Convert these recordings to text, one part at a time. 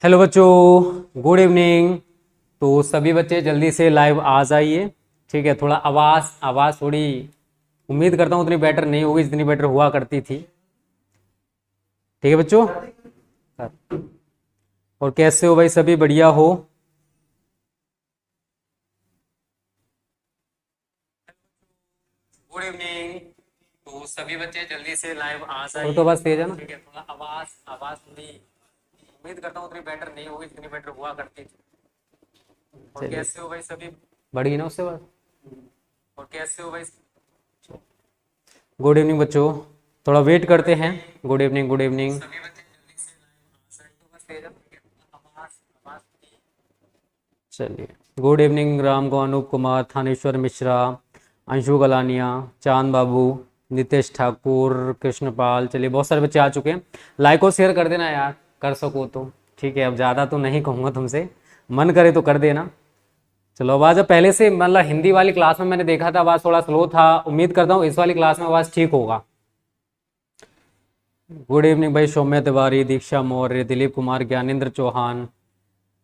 Hello बच्चों, good evening. तो सभी बच्चे जल्दी से लाइव आ जाइए। ठीक है, थोड़ा आवाज़ थोड़ी उम्मीद करता हूँ उतनी बेटर नहीं होगी जितनी बेटर हुआ करती थी। ठीक है बच्चों, और कैसे हो भाई? सभी बढ़िया हो? Good evening. तो सभी बच्चे जल्दी से लाइव आ जाइए। और तो बस तेज है ना? ठीक है, थोड़ा आवाज़ थोड़ी उम्मीद करता हूँ उतनी बेटर नहीं होगी जितनी बेटर हुआ करती थी। और कैसे हो भाई? सभी बढ़िया ना उससे बात? और कैसे हो भाई? गुड इवनिंग बच्चों, थोड़ा वेट करते हैं। Good evening, good evening. चलिए, गुड इवनिंग राम को, अनूप कुमार, थानेश्वर मिश्रा, अंशु गलानिया, चांद बाबू, नितेश ठाकुर, कृष्णपाल। चलिए, बहुत सारे बच्चे आ चुके हैं। लाइक को शेयर कर देना यार, कर सको तो। ठीक है, अब ज़्यादा तो नहीं कहूँगा तुमसे, मन करे तो कर देना। चलो, आवाज़ अब पहले से मतलब हिंदी वाली क्लास में मैंने देखा था आवाज़ थोड़ा स्लो था। उम्मीद करता हूँ इस वाली क्लास में आवाज़ ठीक होगा। गुड इवनिंग भाई, सौम्य तिवारी, दीक्षा मौर्य, दिलीप कुमार, ज्ञानेंद्र चौहान।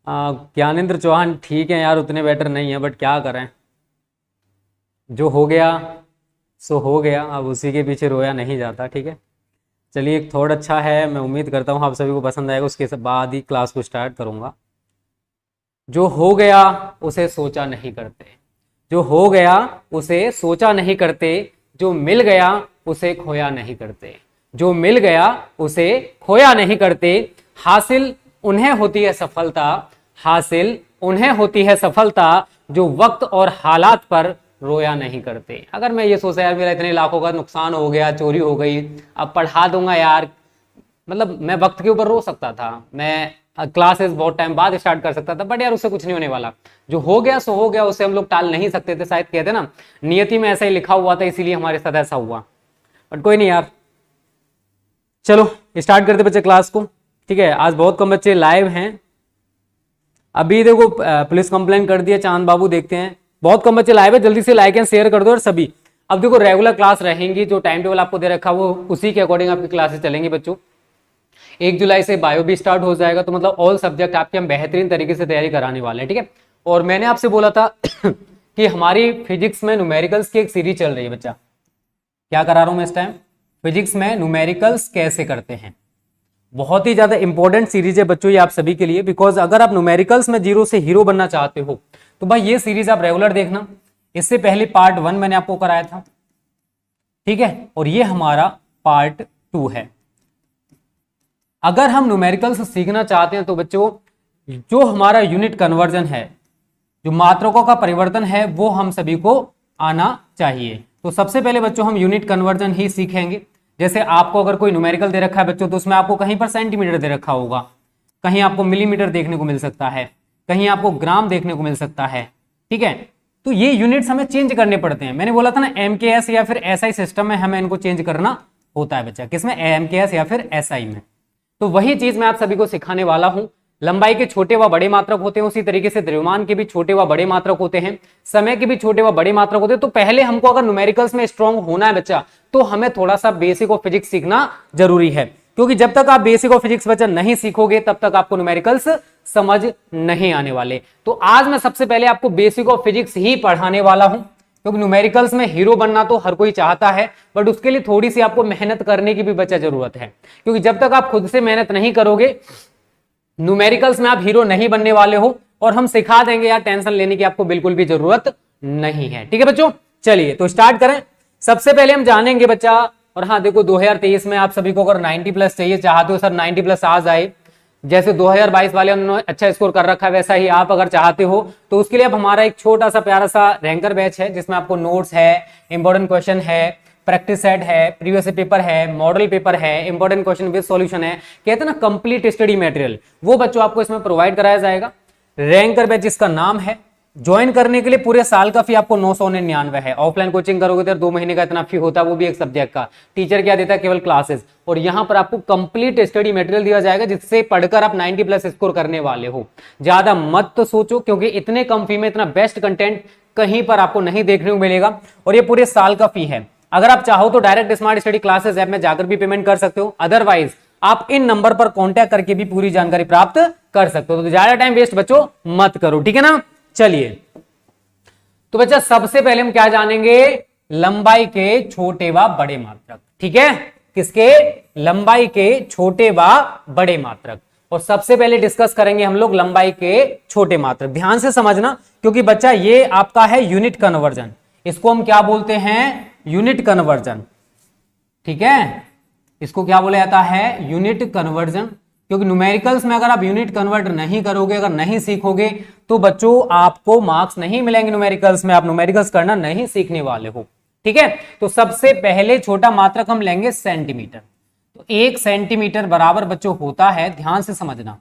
ज्ञानेंद्र चौहान ठीक है यार, उतने बेटर नहीं है, बट क्या करें, जो हो गया सो हो गया। अब उसी के पीछे रोया नहीं जाता। ठीक है, चलिए, एक थॉट अच्छा है, मैं उम्मीद करता हूँ आप सभी को पसंद आएगा। उसके बाद ही क्लास को स्टार्ट करूँगा। जो हो गया उसे सोचा नहीं करते, जो हो गया उसे सोचा नहीं करते, जो मिल गया उसे खोया नहीं करते, जो मिल गया उसे खोया नहीं करते। हासिल उन्हें होती है सफलता, हासिल उन्हें होती है सफलता, जो वक्त और हालात पर रोया नहीं करते। अगर मैं ये सोचा यार मेरा इतने लाखों का नुकसान हो गया, चोरी हो गई, अब पढ़ा दूंगा यार, मतलब मैं वक्त के ऊपर रो सकता था, मैं क्लासेस बहुत टाइम बाद स्टार्ट कर सकता था, बट यार उससे कुछ नहीं होने वाला। जो हो गया सो हो गया, उसे हम लोग टाल नहीं सकते थे। शायद कहते ना, नियति में ऐसा ही लिखा हुआ था, इसीलिए हमारे साथ ऐसा हुआ। बट कोई नहीं यार, चलो स्टार्ट करते बच्चे क्लास को। ठीक है, आज बहुत कम बच्चे लाइव हैं। अभी देखो पुलिस कंप्लेन कर दिया चांद बाबू, देखते हैं। बहुत कम बच्चे लाइव है, जल्दी से लाइक एंड शेयर कर दो और सभी। अब देखो रेगुलर क्लास रहेंगी, जो टाइम टेबल आपको दे रखा वो उसी के अकॉर्डिंग आपकी क्लासेस चलेंगी बच्चों। 1 जुलाई से बायो भी स्टार्ट हो जाएगा, तो मतलब ऑल सब्जेक्ट आपके हम बेहतरीन तरीके से तैयारी कराने वाले हैं। ठीक है, और मैंने आपसे बोला था कि हमारी फिजिक्स में न्यूमेरिकल्स की एक सीरीज चल रही है बच्चा। क्या करा रहा हूं मैं इस टाइम? फिजिक्स में न्यूमेरिकल्स कैसे करते हैं। बहुत ही ज्यादा इंपॉर्टेंट सीरीज है बच्चों ये आप सभी के लिए, बिकॉज अगर आप न्यूमेरिकल्स में जीरो से हीरो बनना चाहते हो तो भाई ये सीरीज आप रेगुलर देखना। इससे पहले पार्ट 1 मैंने आपको कराया था। ठीक है, और ये हमारा पार्ट 2 है। अगर हम न्यूमेरिकल्स सीखना चाहते हैं तो बच्चों, जो हमारा यूनिट कन्वर्जन है, जो मात्रकों का परिवर्तन है, वो हम सभी को आना चाहिए। तो सबसे पहले बच्चों हम यूनिट कन्वर्जन ही सीखेंगे। जैसे आपको अगर कोई न्यूमेरिकल दे रखा है बच्चों, तो उसमें आपको कहीं पर सेंटीमीटर दे रखा होगा, कहीं आपको मिलीमीटर देखने को मिल सकता है, कहीं आपको ग्राम देखने को मिल सकता है। ठीक है, तो ये यूनिट्स हमें चेंज करने पड़ते हैं। मैंने बोला था ना, MKS या फिर SI सिस्टम में हमें इनको चेंज करना होता है बच्चा। किसमें? MKS या फिर SI में। तो वही चीज मैं आप सभी को सिखाने वाला हूं। लंबाई के छोटे व बड़े मात्रक होते हैं, उसी तरीके से द्रव्यमान के भी छोटे व बड़े मात्रक होते हैं, समय के भी छोटे व बड़े मात्रक होते हैं। तो पहले हमको अगर न्यूमेरिकल्स में स्ट्रांग होना है बच्चा, तो हमें थोड़ा सा बेसिक ऑफ फिजिक्स सीखना जरूरी है, क्योंकि जब तक आप बेसिक ऑफ फिजिक्स बच्चा नहीं सीखोगे तब तक आपको न्यूमेरिकल्स समझ नहीं आने वाले। तो आज मैं सबसे पहले आपको बेसिक ऑफ फिजिक्स ही पढ़ाने वाला हूं, क्योंकि न्यूमेरिकल्स में हीरो बनना तो हर कोई चाहता है, बट उसके लिए थोड़ी सी आपको मेहनत करने की भी बच्चा जरूरत है। क्योंकि जब तक आप खुद से मेहनत नहीं करोगे, न्यूमेरिकल्स में आप हीरो नहीं बनने वाले हो। और हम सिखा देंगे यार, टेंशन लेने की आपको बिल्कुल भी जरूरत नहीं है। ठीक है बच्चों, चलिए तो स्टार्ट करें। सबसे पहले हम जानेंगे बच्चा, और हाँ देखो 2023 में आप सभी को अगर 90 प्लस चाहिए, चाहते हो सर 90 प्लस आ जाए, जैसे 2022 वाले उन्होंने अच्छा स्कोर कर रखा है, वैसा ही आप अगर चाहते हो तो उसके लिए अब हमारा एक छोटा सा प्यारा सा रैंकर बैच है, जिसमें आपको नोट्स है, इंपॉर्टेंट क्वेश्चन है, प्रैक्टिस सेट है, प्रीवियस पेपर है, मॉडल पेपर है, इंपॉर्टेंट क्वेश्चन विद सॉल्यूशन है, कहते हैं ना कंप्लीट स्टडी मटेरियल, वो बच्चों आपको इसमें प्रोवाइड कराया जाएगा। रैंकर बैच इसका नाम है। ज्वाइन करने के लिए पूरे साल का फी आपको 999 है। ऑफलाइन कोचिंग करोगे तो 2 महीने का इतना फी होता है, वो भी एक सब्जेक्ट का। टीचर क्या देता है? केवल क्लासेस। और यहां पर आपको कंप्लीट स्टडी मटेरियल दिया जाएगा, जिससे पढ़कर आप 90 प्लस स्कोर करने वाले हो। ज्यादा मत तो सोचो, क्योंकि इतने कम फी में इतना बेस्ट कंटेंट कहीं पर आपको नहीं देखने को मिलेगा, और ये पूरे साल का फी है। अगर आप चाहो तो direct smart study classes app में जाकर भी पेमेंट कर सकते हो, अदरवाइज आप इन नंबर पर कांटेक्ट करके भी पूरी जानकारी प्राप्त कर सकते हो। तो ज्यादा टाइम वेस्ट बच्चों मत करो, ठीक है ना। चलिए, तो बच्चा सबसे पहले हम क्या जानेंगे, लंबाई के छोटे व बड़े मात्रक, ठीक है। किसके, लंबाई के छोटे व बड़े मात्रक। और सबसे पहले डिस्कस करेंगे हम लोग लंबाई के छोटे मात्रक। ध्यान से समझना, क्योंकि बच्चा ये आपका है यूनिट कन्वर्जन, इसको हम क्या बोलते हैं, यूनिट कन्वर्जन, ठीक है। इसको क्या बोला जाता है, यूनिट कन्वर्जन। क्योंकि न्यूमेरिकल्स में अगर आप यूनिट कन्वर्ट नहीं करोगे, अगर नहीं सीखोगे, तो बच्चों आपको मार्क्स नहीं मिलेंगे न्यूमेरिकल्स में, आप न्यूमेरिकल्स करना नहीं सीखने वाले हो, ठीक है। तो सबसे पहले छोटा मात्रक हम लेंगे सेंटीमीटर। तो 1 सेंटीमीटर बराबर बच्चों होता है, ध्यान से समझना,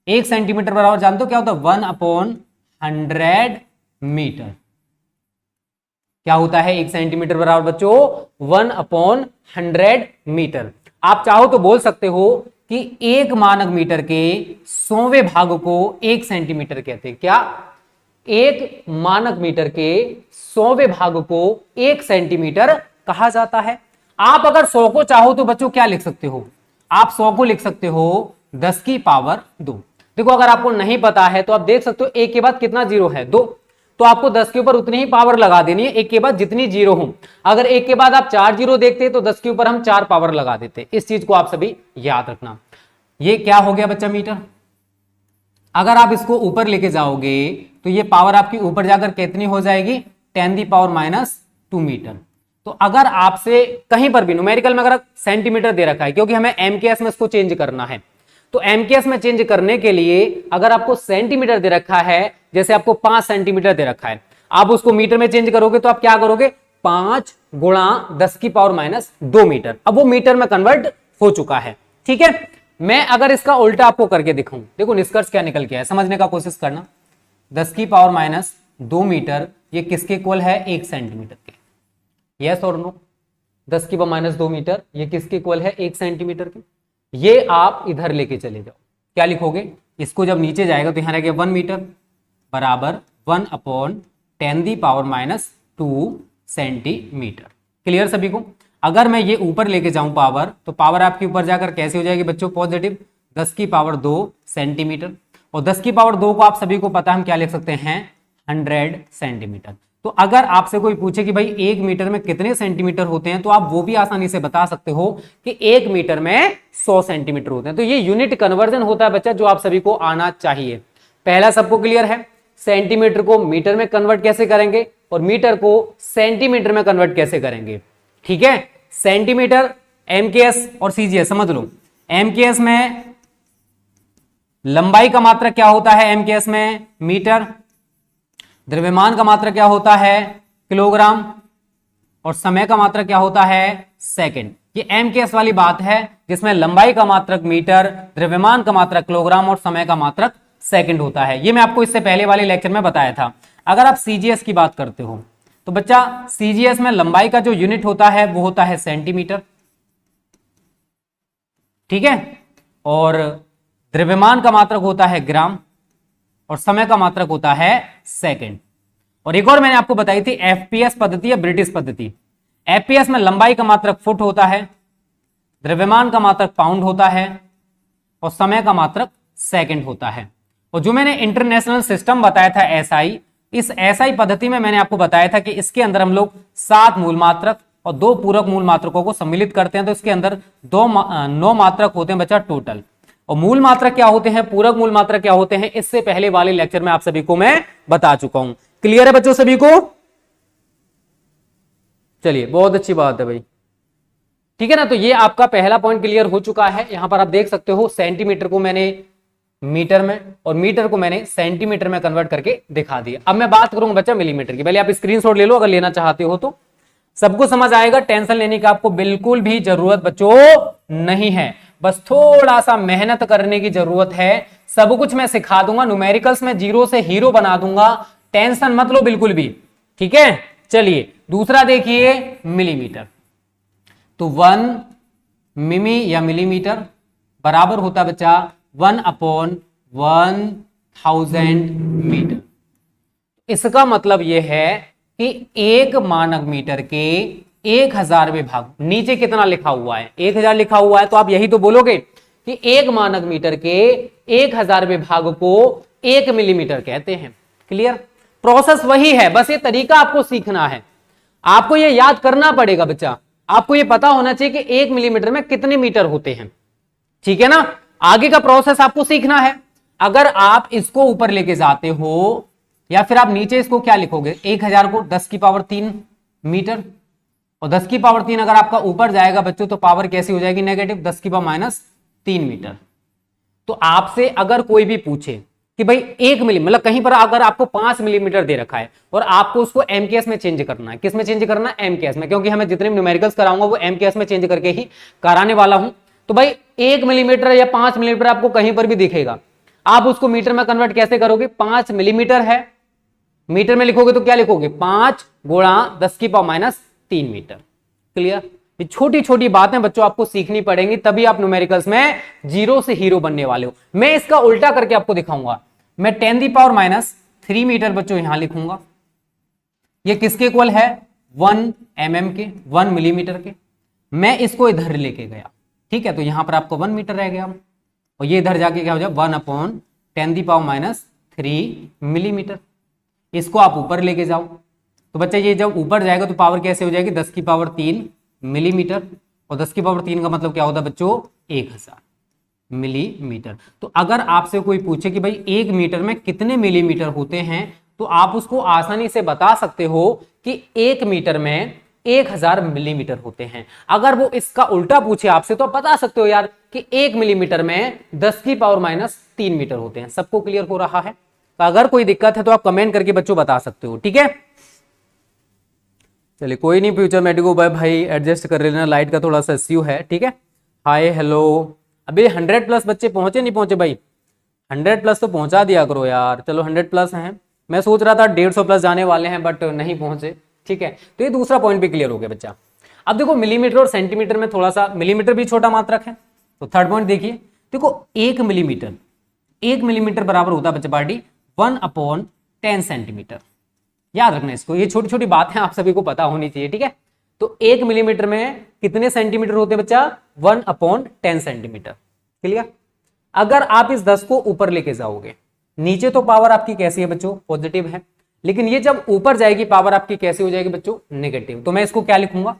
1 सेंटीमीटर बराबर जानते हो क्या होता है, 1/100 मीटर। क्या होता है 1 सेंटीमीटर बराबर बच्चों, 1/100 मीटर। आप चाहो तो बोल सकते हो कि 1 मानक मीटर के 100वें भाग को 1 सेंटीमीटर कहते हैं। क्या, 1 मानक मीटर के 100वें भाग को 1 सेंटीमीटर कहा जाता है। आप अगर 100 को चाहो तो बच्चों क्या लिख सकते हो, आप 100 को लिख सकते हो 10 की पावर 2। देखो अगर आपको नहीं पता है तो आप देख सकते हो 1 के बाद कितना जीरो है, 2, तो आपको 10 के ऊपर उतनी ही पावर लगा देनी है 1 के बाद जितनी जीरो हो। अगर 1 के बाद आप 4 जीरो देखते तो 10 के ऊपर हम 4 पावर लगा देते। इस चीज को आप सभी याद रखना। ये क्या हो गया बच्चा, मीटर। अगर आप इसको ऊपर लेके जाओगे तो ये पावर आपकी ऊपर जाकर कितनी हो जाएगी, 10⁻⁻2 मीटर। तो अगर आपसे कहीं पर भी न्यूमेरिकल में अगर सेंटीमीटर दे रखा है, क्योंकि हमें एमकेएस में इसको चेंज करना है, तो एमकेएस में चेंज करने के लिए अगर आपको सेंटीमीटर दे रखा है, जैसे आपको 5 सेंटीमीटर दे रखा है, आप उसको मीटर में चेंज करोगे तो आप क्या करोगे, 5 × 10⁻2 मीटर। अब वो मीटर में कन्वर्ट हो चुका है, ठीक है। मैं अगर इसका उल्टा आपको करके दिखाऊं, देखो निष्कर्ष क्या निकल के है, समझने का कोशिश करना। 10⁻2 मीटर ये किसके इक्वल है, 1 सेंटीमीटर के। यस और नो, 10⁻2 मीटर ये किसके इक्वल है, 1 सेंटीमीटर के। ये आप इधर लेके चले जाओ, क्या लिखोगे, इसको जब नीचे जाएगा तो यहां रहेगा 1 मीटर बराबर 1/10⁻2 सेंटीमीटर। क्लियर सभी को। अगर मैं ये ऊपर लेके जाऊं पावर, तो पावर आपके ऊपर जाकर कैसे हो जाएगी बच्चों, पॉजिटिव 10⁻2 सेंटीमीटर। और 10⁻2 को आप सभी को पता हम क्या लिख सकते हैं, 100 सेंटीमीटर। तो अगर आपसे कोई पूछे कि भाई 1 मीटर में कितने सेंटीमीटर होते हैं, तो आप वो भी आसानी से बता सकते हो कि 1 मीटर में 100 सेंटीमीटर होते हैं। तो ये यूनिट कन्वर्जन होता है बच्चा, जो आप सभी को आना चाहिए। पहला सबको क्लियर है, सेंटीमीटर को मीटर में कन्वर्ट कैसे करेंगे और मीटर को सेंटीमीटर में कन्वर्ट कैसे करेंगे, ठीक है। सेंटीमीटर, एमकेएस और सीजीएस समझ लो। एमकेएस में लंबाई का मात्रक क्या होता है, एमकेएस में मीटर। द्रव्यमान का मात्रक क्या होता है, किलोग्राम। और समय का मात्रक क्या होता है, सेकंड। ये एमकेएस वाली बात है, जिसमें लंबाई का मात्रक मीटर, द्रव्यमान का मात्रक किलोग्राम और समय का मात्रक सेकंड होता है। ये मैं आपको इससे पहले वाले लेक्चर में बताया था। अगर आप सीजीएस की बात करते हो तो बच्चा सीजीएस में लंबाई का जो यूनिट होता है वो होता है सेंटीमीटर, ठीक है। और द्रव्यमान का मात्रक होता है ग्राम और समय का मात्रक होता है सेकंड। और एक और मैंने आपको बताई थी एफपीएस पद्धति या ब्रिटिश पद्धति। एफपीएस में लंबाई का मात्रक फुट होता है, द्रव्यमान का मात्रक पाउंड होता है और समय का मात्रक सेकंड होता है। और जो मैंने इंटरनेशनल सिस्टम बताया था एसआई, इस एसआई पद्धति में मैंने आपको बताया था कि इसके अंदर हम लोग 7 मूल मात्रक और 2 पूरक मूल मात्रकों को सम्मिलित करते हैं। तो इसके अंदर 9 मात्रक होते हैं बच्चा टोटल। और मूल मात्रक क्या होते हैं, पूरक मूल मात्रक क्या होते हैं, इससे पहले वाले लेक्चर में आप सभी को मैं बता चुका हूं। क्लियर है बच्चों सभी को। चलिए बहुत अच्छी बात है भाई, ठीक है ना। तो ये आपका पहला पॉइंट क्लियर हो चुका है। यहां पर आप देख सकते हो सेंटीमीटर को मैंने मीटर में और मीटर को मैंने सेंटीमीटर में कन्वर्ट करके दिखा दिया। अब मैं बात करूंगा बच्चा मिलीमीटर की। पहले आप स्क्रीनशॉट ले लो अगर लेना चाहते हो तो, सबको समझ आएगा। टेंशन लेने की आपको बिल्कुल भी जरूरत बच्चों नहीं है, बस थोड़ा सा मेहनत करने की जरूरत है। सब कुछ मैं सिखा दूंगा, न्यूमेरिकल्स में जीरो से हीरो बना दूंगा, टेंशन मत लो बिल्कुल भी, ठीक है। चलिए दूसरा देखिए मिलीमीटर। तो 1 मिमी या मिलीमीटर बराबर होता है बच्चा 1/1000 मीटर। इसका मतलब यह है कि 1 मानक मीटर के 1000वें भाग, नीचे कितना लिखा हुआ है 1000 लिखा हुआ है, तो आप यही तो बोलोगे कि 1 मानक मीटर के 1000 विभाग को 1 मिलीमीटर कहते हैं। क्लियर? प्रोसेस वही है, बस ये तरीका आपको सीखना है, आपको ये याद करना पड़ेगा बच्चा, आपको ये पता होना चाहिए कि 1 मिलीमीटर में कितने मीटर होते हैं। ठीक है ना? आगे का प्रोसेस आपको सीखना है। अगर आप इसको ऊपर लेके जाते हो या फिर आप नीचे इसको क्या लिखोगे, 1000 को 10 की पावर 3 मीटर, और 10 की पावर 3 अगर आपका ऊपर जाएगा बच्चों तो पावर कैसी हो जाएगी, नेगेटिव 10 की पावर -3 मीटर। तो आपसे अगर कोई भी पूछे कि भाई 1 मिली मतलब कहीं पर अगर आपको 5 मिलीमीटर दे रखा है और आपको उसको एमकेएस में चेंज करना है, किस में चेंज करना है, एमकेएस में, क्योंकि हमें जितने न्यूमेरिकल्स कराऊंगा वो एमकेएस में चेंज करके ही कराने वाला हूं। तो भाई 1 मिलीमीटर या 5 मिलीमीटर आपको कहीं पर भी दिखेगा, आप उसको मीटर में कन्वर्ट कैसे करोगे, 5 मिलीमीटर है, मीटर में लिखोगे तो क्या लिखोगे, 5 × 10 की पावर -3 मीटर। क्लियर? ये छोटी छोटी बातें बच्चों आपको सीखनी पड़ेंगी, तभी आप न्यूमेरिकल्स में जीरो से हीरो बनने वाले हो। मैं इसका उल्टा करके आपको दिखाऊंगा, मैं 10 की पावर -3 मीटर बच्चों यहां लिखूंगा, ये किसके इक्वल है, 1 mm के, 1 मिलीमीटर के। मैं इसको इधर लेके गया, ठीक है, तो यहां पर आपको 1 मीटर रह गया, और ये इधर जाके क्या हो जाए 1/10 की पावर -3 मिलीमीटर। इसको आप ऊपर लेके जाओ तो बच्चा ये जब ऊपर जाएगा तो पावर कैसे हो जाएगी, 10 की पावर 3 मिलीमीटर, और 10 की पावर 3 का मतलब क्या होता है बच्चों, 1000 मिलीमीटर। तो अगर आपसे कोई पूछे कि भाई 1 मीटर में कितने मिलीमीटर होते हैं, तो आप उसको आसानी से बता सकते हो कि 1 मीटर में 1000 मिलीमीटर होते हैं। अगर वो इसका उल्टा पूछे आपसे तो आप बता सकते हो यार कि 1 मिलीमीटर में 10 की पावर -3 मीटर होते हैं। सबको क्लियर हो रहा है? तो अगर कोई दिक्कत है तो आप कमेंट करके बच्चों बता सकते हो, ठीक है? चलिए कोई नहीं, फ्यूचर मेडिको भाई एडजस्ट कर लेना, लाइट का थोड़ा सा इश्यू है, ठीक है। हाय हेलो, अभी 100+ बच्चे पहुंचे नहीं पहुंचे भाई, 100+ तो पहुंचा दिया करो यार। चलो 100+ हैं, मैं सोच रहा था 150+ जाने वाले हैं बट नहीं पहुंचे, ठीक है। तो ये दूसरा पॉइंट भी क्लियर हो गया बच्चा। अब देखो मिलीमीटर और सेंटीमीटर में थोड़ा सा, मिलीमीटर भी छोटा मात्रक है, तो थर्ड पॉइंट देखिए, देखो 1 मिलीमीटर बराबर होता है बच्चा पार्टी 1/10 सेंटीमीटर। याद रखना इसको, ये छोटी छोटी बातें आप सभी को पता होनी चाहिए, ठीक है। तो 1 मिलीमीटर में कितने सेंटीमीटर होते हैं बच्चा, 1/10 सेंटीमीटर। क्लियर? अगर आप इस 10 को ऊपर लेके जाओगे, नीचे तो पावर आपकी कैसी है बच्चों, पॉजिटिव है, लेकिन ये जब ऊपर जाएगी पावर आपकी कैसी हो जाएगी बच्चों, नेगेटिव। तो मैं इसको क्या लिखूंगा,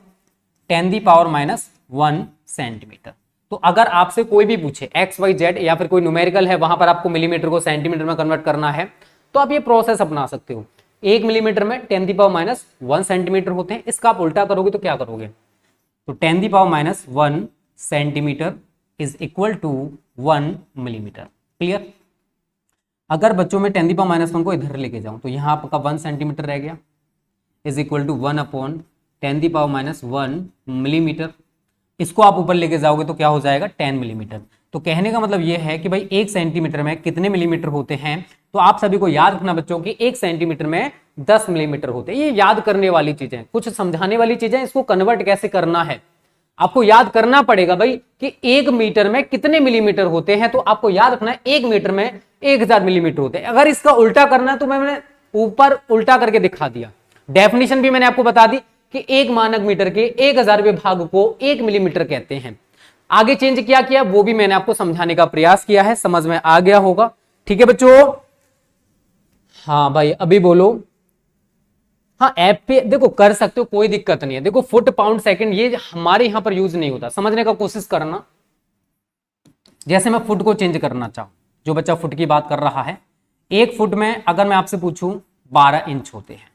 10 की पावर -1 सेंटीमीटर। तो अगर आपसे कोई भी पूछे XYZ या फिर कोई न्यूमेरिकल है, वहां पर आपको मिलीमीटर को सेंटीमीटर में कन्वर्ट करना है, तो आप ये प्रोसेस अपना सकते हो। 1 मिलीमीटर में 10 की पावर -1 सेंटीमीटर होते हैं, इसका आप उल्टा करोगे तो क्या करोगे, तो 10 की power -1 centimetre is equal to 1 millimetre. Clear? अगर बच्चों में 10 की पावर -1 को इधर लेके जाऊं तो यहां आपका 1 सेंटीमीटर रह गया, इज इक्वल टू 1/10 की पावर -1 मिलीमीटर। इसको आप ऊपर लेके जाओगे तो क्या हो जाएगा, 10 मिलीमीटर। तो कहने का मतलब यह है कि भाई 1 सेंटीमीटर में कितने मिलीमीटर होते हैं, तो आप सभी को याद रखना बच्चों कि 1 सेंटीमीटर में 10 मिलीमीटर होते हैं। ये याद करने वाली चीजें, कुछ समझाने वाली चीजें, इसको कन्वर्ट कैसे करना है आपको याद करना पड़ेगा भाई कि 1 मीटर में कितने मिलीमीटर होते हैं। तो आपको याद रखना है 1 मीटर में 1000 मिलीमीटर होते हैं। अगर इसका उल्टा करना है तो मैंने ऊपर उल्टा करके दिखा दिया, डेफिनेशन भी मैंने आपको बता दी कि 1 मानक मीटर के 1000 विभाग को 1 मिलीमीटर कहते हैं। आगे चेंज क्या किया वो भी मैंने आपको समझाने का प्रयास किया है, समझ में आ गया होगा, ठीक है बच्चों। हाँ भाई अभी बोलो। हाँ ऐप पे देखो कर सकते हो, कोई दिक्कत नहीं है। देखो फुट पाउंड सेकंड ये हमारे यहां पर यूज नहीं होता, समझने का कोशिश करना। जैसे मैं फुट को चेंज करना चाहूं, जो बच्चा फुट की बात कर रहा है, 1 फुट में अगर मैं आपसे पूछूं 12 इंच होते हैं,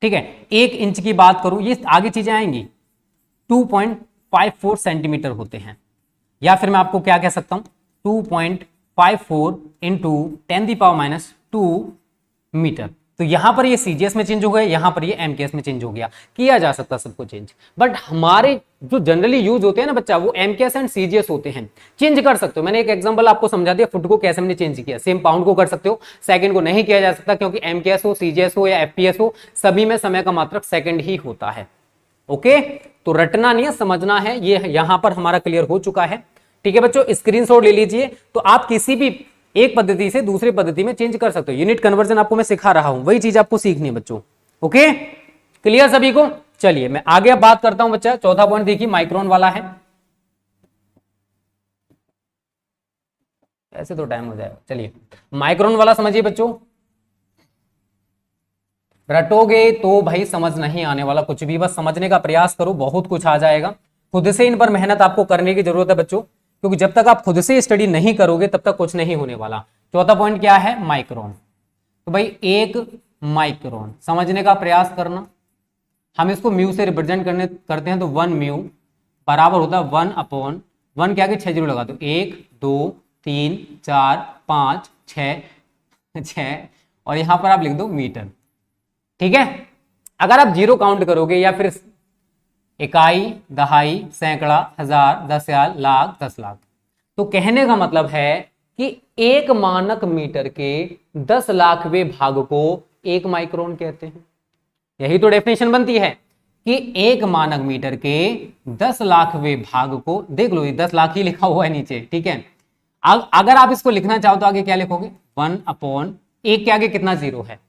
ठीक है। 1 इंच की बात करूं, ये आगे चीजें आएंगी, 2.54 सेंटीमीटर होते हैं। या फिर मैं आपको क्या कह सकता हूं, 2.54 इंटू 10 की पावर -2 मीटर। तो यहां पर ये सीजीएस में चेंज हो गया, यहां पर ये एमकेएस में चेंज हो गया, किया जा सकता सबको चेंज। बट हमारे जो जनरली यूज होते हैं ना बच्चा, वो एमकेएस एंड सीजीएस होते हैं। चेंज कर सकते हो, मैंने एक एग्जांपल आपको समझा दिया फुट को कैसे हमने चेंज किया। सेम पाउंड को कर सकते हो, सेकंड को नहीं किया जा सकता, क्योंकि एमकेएस हो, सीजीएस हो या एफपीएस हो, सभी में समय का मात्रक सेकंड ही होता है। ओके, तो रटना नहीं है, समझना है। ये यहां पर हमारा क्लियर हो चुका है, ठीक है बच्चों। स्क्रीनशॉट ले लीजिए। तो आप किसी भी एक पद्धति से दूसरी पद्धति में चेंज कर सकते हो। यूनिट कन्वर्जन आपको मैं सिखा रहा हूं, वही चीज आपको सीखनी है बच्चों। ओके, क्लियर सभी को? चलिए मैं आगे अब बात करता हूं बच्चा। चौथा पॉइंट देखिए, माइक्रोन वाला है। ऐसे तो टाइम हो जाएगा। चलिए माइक्रोन वाला समझिए बच्चों, रटोगे तो भाई समझ नहीं आने वाला कुछ भी, बस समझने का प्रयास करो, बहुत कुछ आ जाएगा। खुद से इन पर मेहनत आपको करने की जरूरत है बच्चों, क्योंकि जब तक आप खुद से स्टडी नहीं करोगे तब तक कुछ नहीं होने वाला। चौथा पॉइंट क्या है, माइक्रोन। तो भाई एक माइक्रोन समझने का प्रयास करना, हम इसको म्यू से रिप्रेजेंट करते हैं, तो 1 म्यू बराबर होता है 1 1 के आगे 6 जीरो लगा दो, 1 2 3 4 5 6 और यहां पर आप लिख दो मीटर। ठीक है, अगर आप जीरो काउंट करोगे या फिर इकाई, दहाई, सैकड़ा, हजार, 10,000, लाख, 10 लाख, तो कहने का मतलब है कि एक मानक मीटर के 10 लाखवें भाग को एक माइक्रोन कहते हैं। यही तो डेफिनेशन बनती है कि एक मानक मीटर के 10 लाखवें भाग को, देख लो ये 10 लाख ही लिखा हुआ है नीचे, ठीक है। अगर आप इसको लिखना चाहो तो आगे क्या लिखोगे, 1 एक के आगे कितना जीरो है,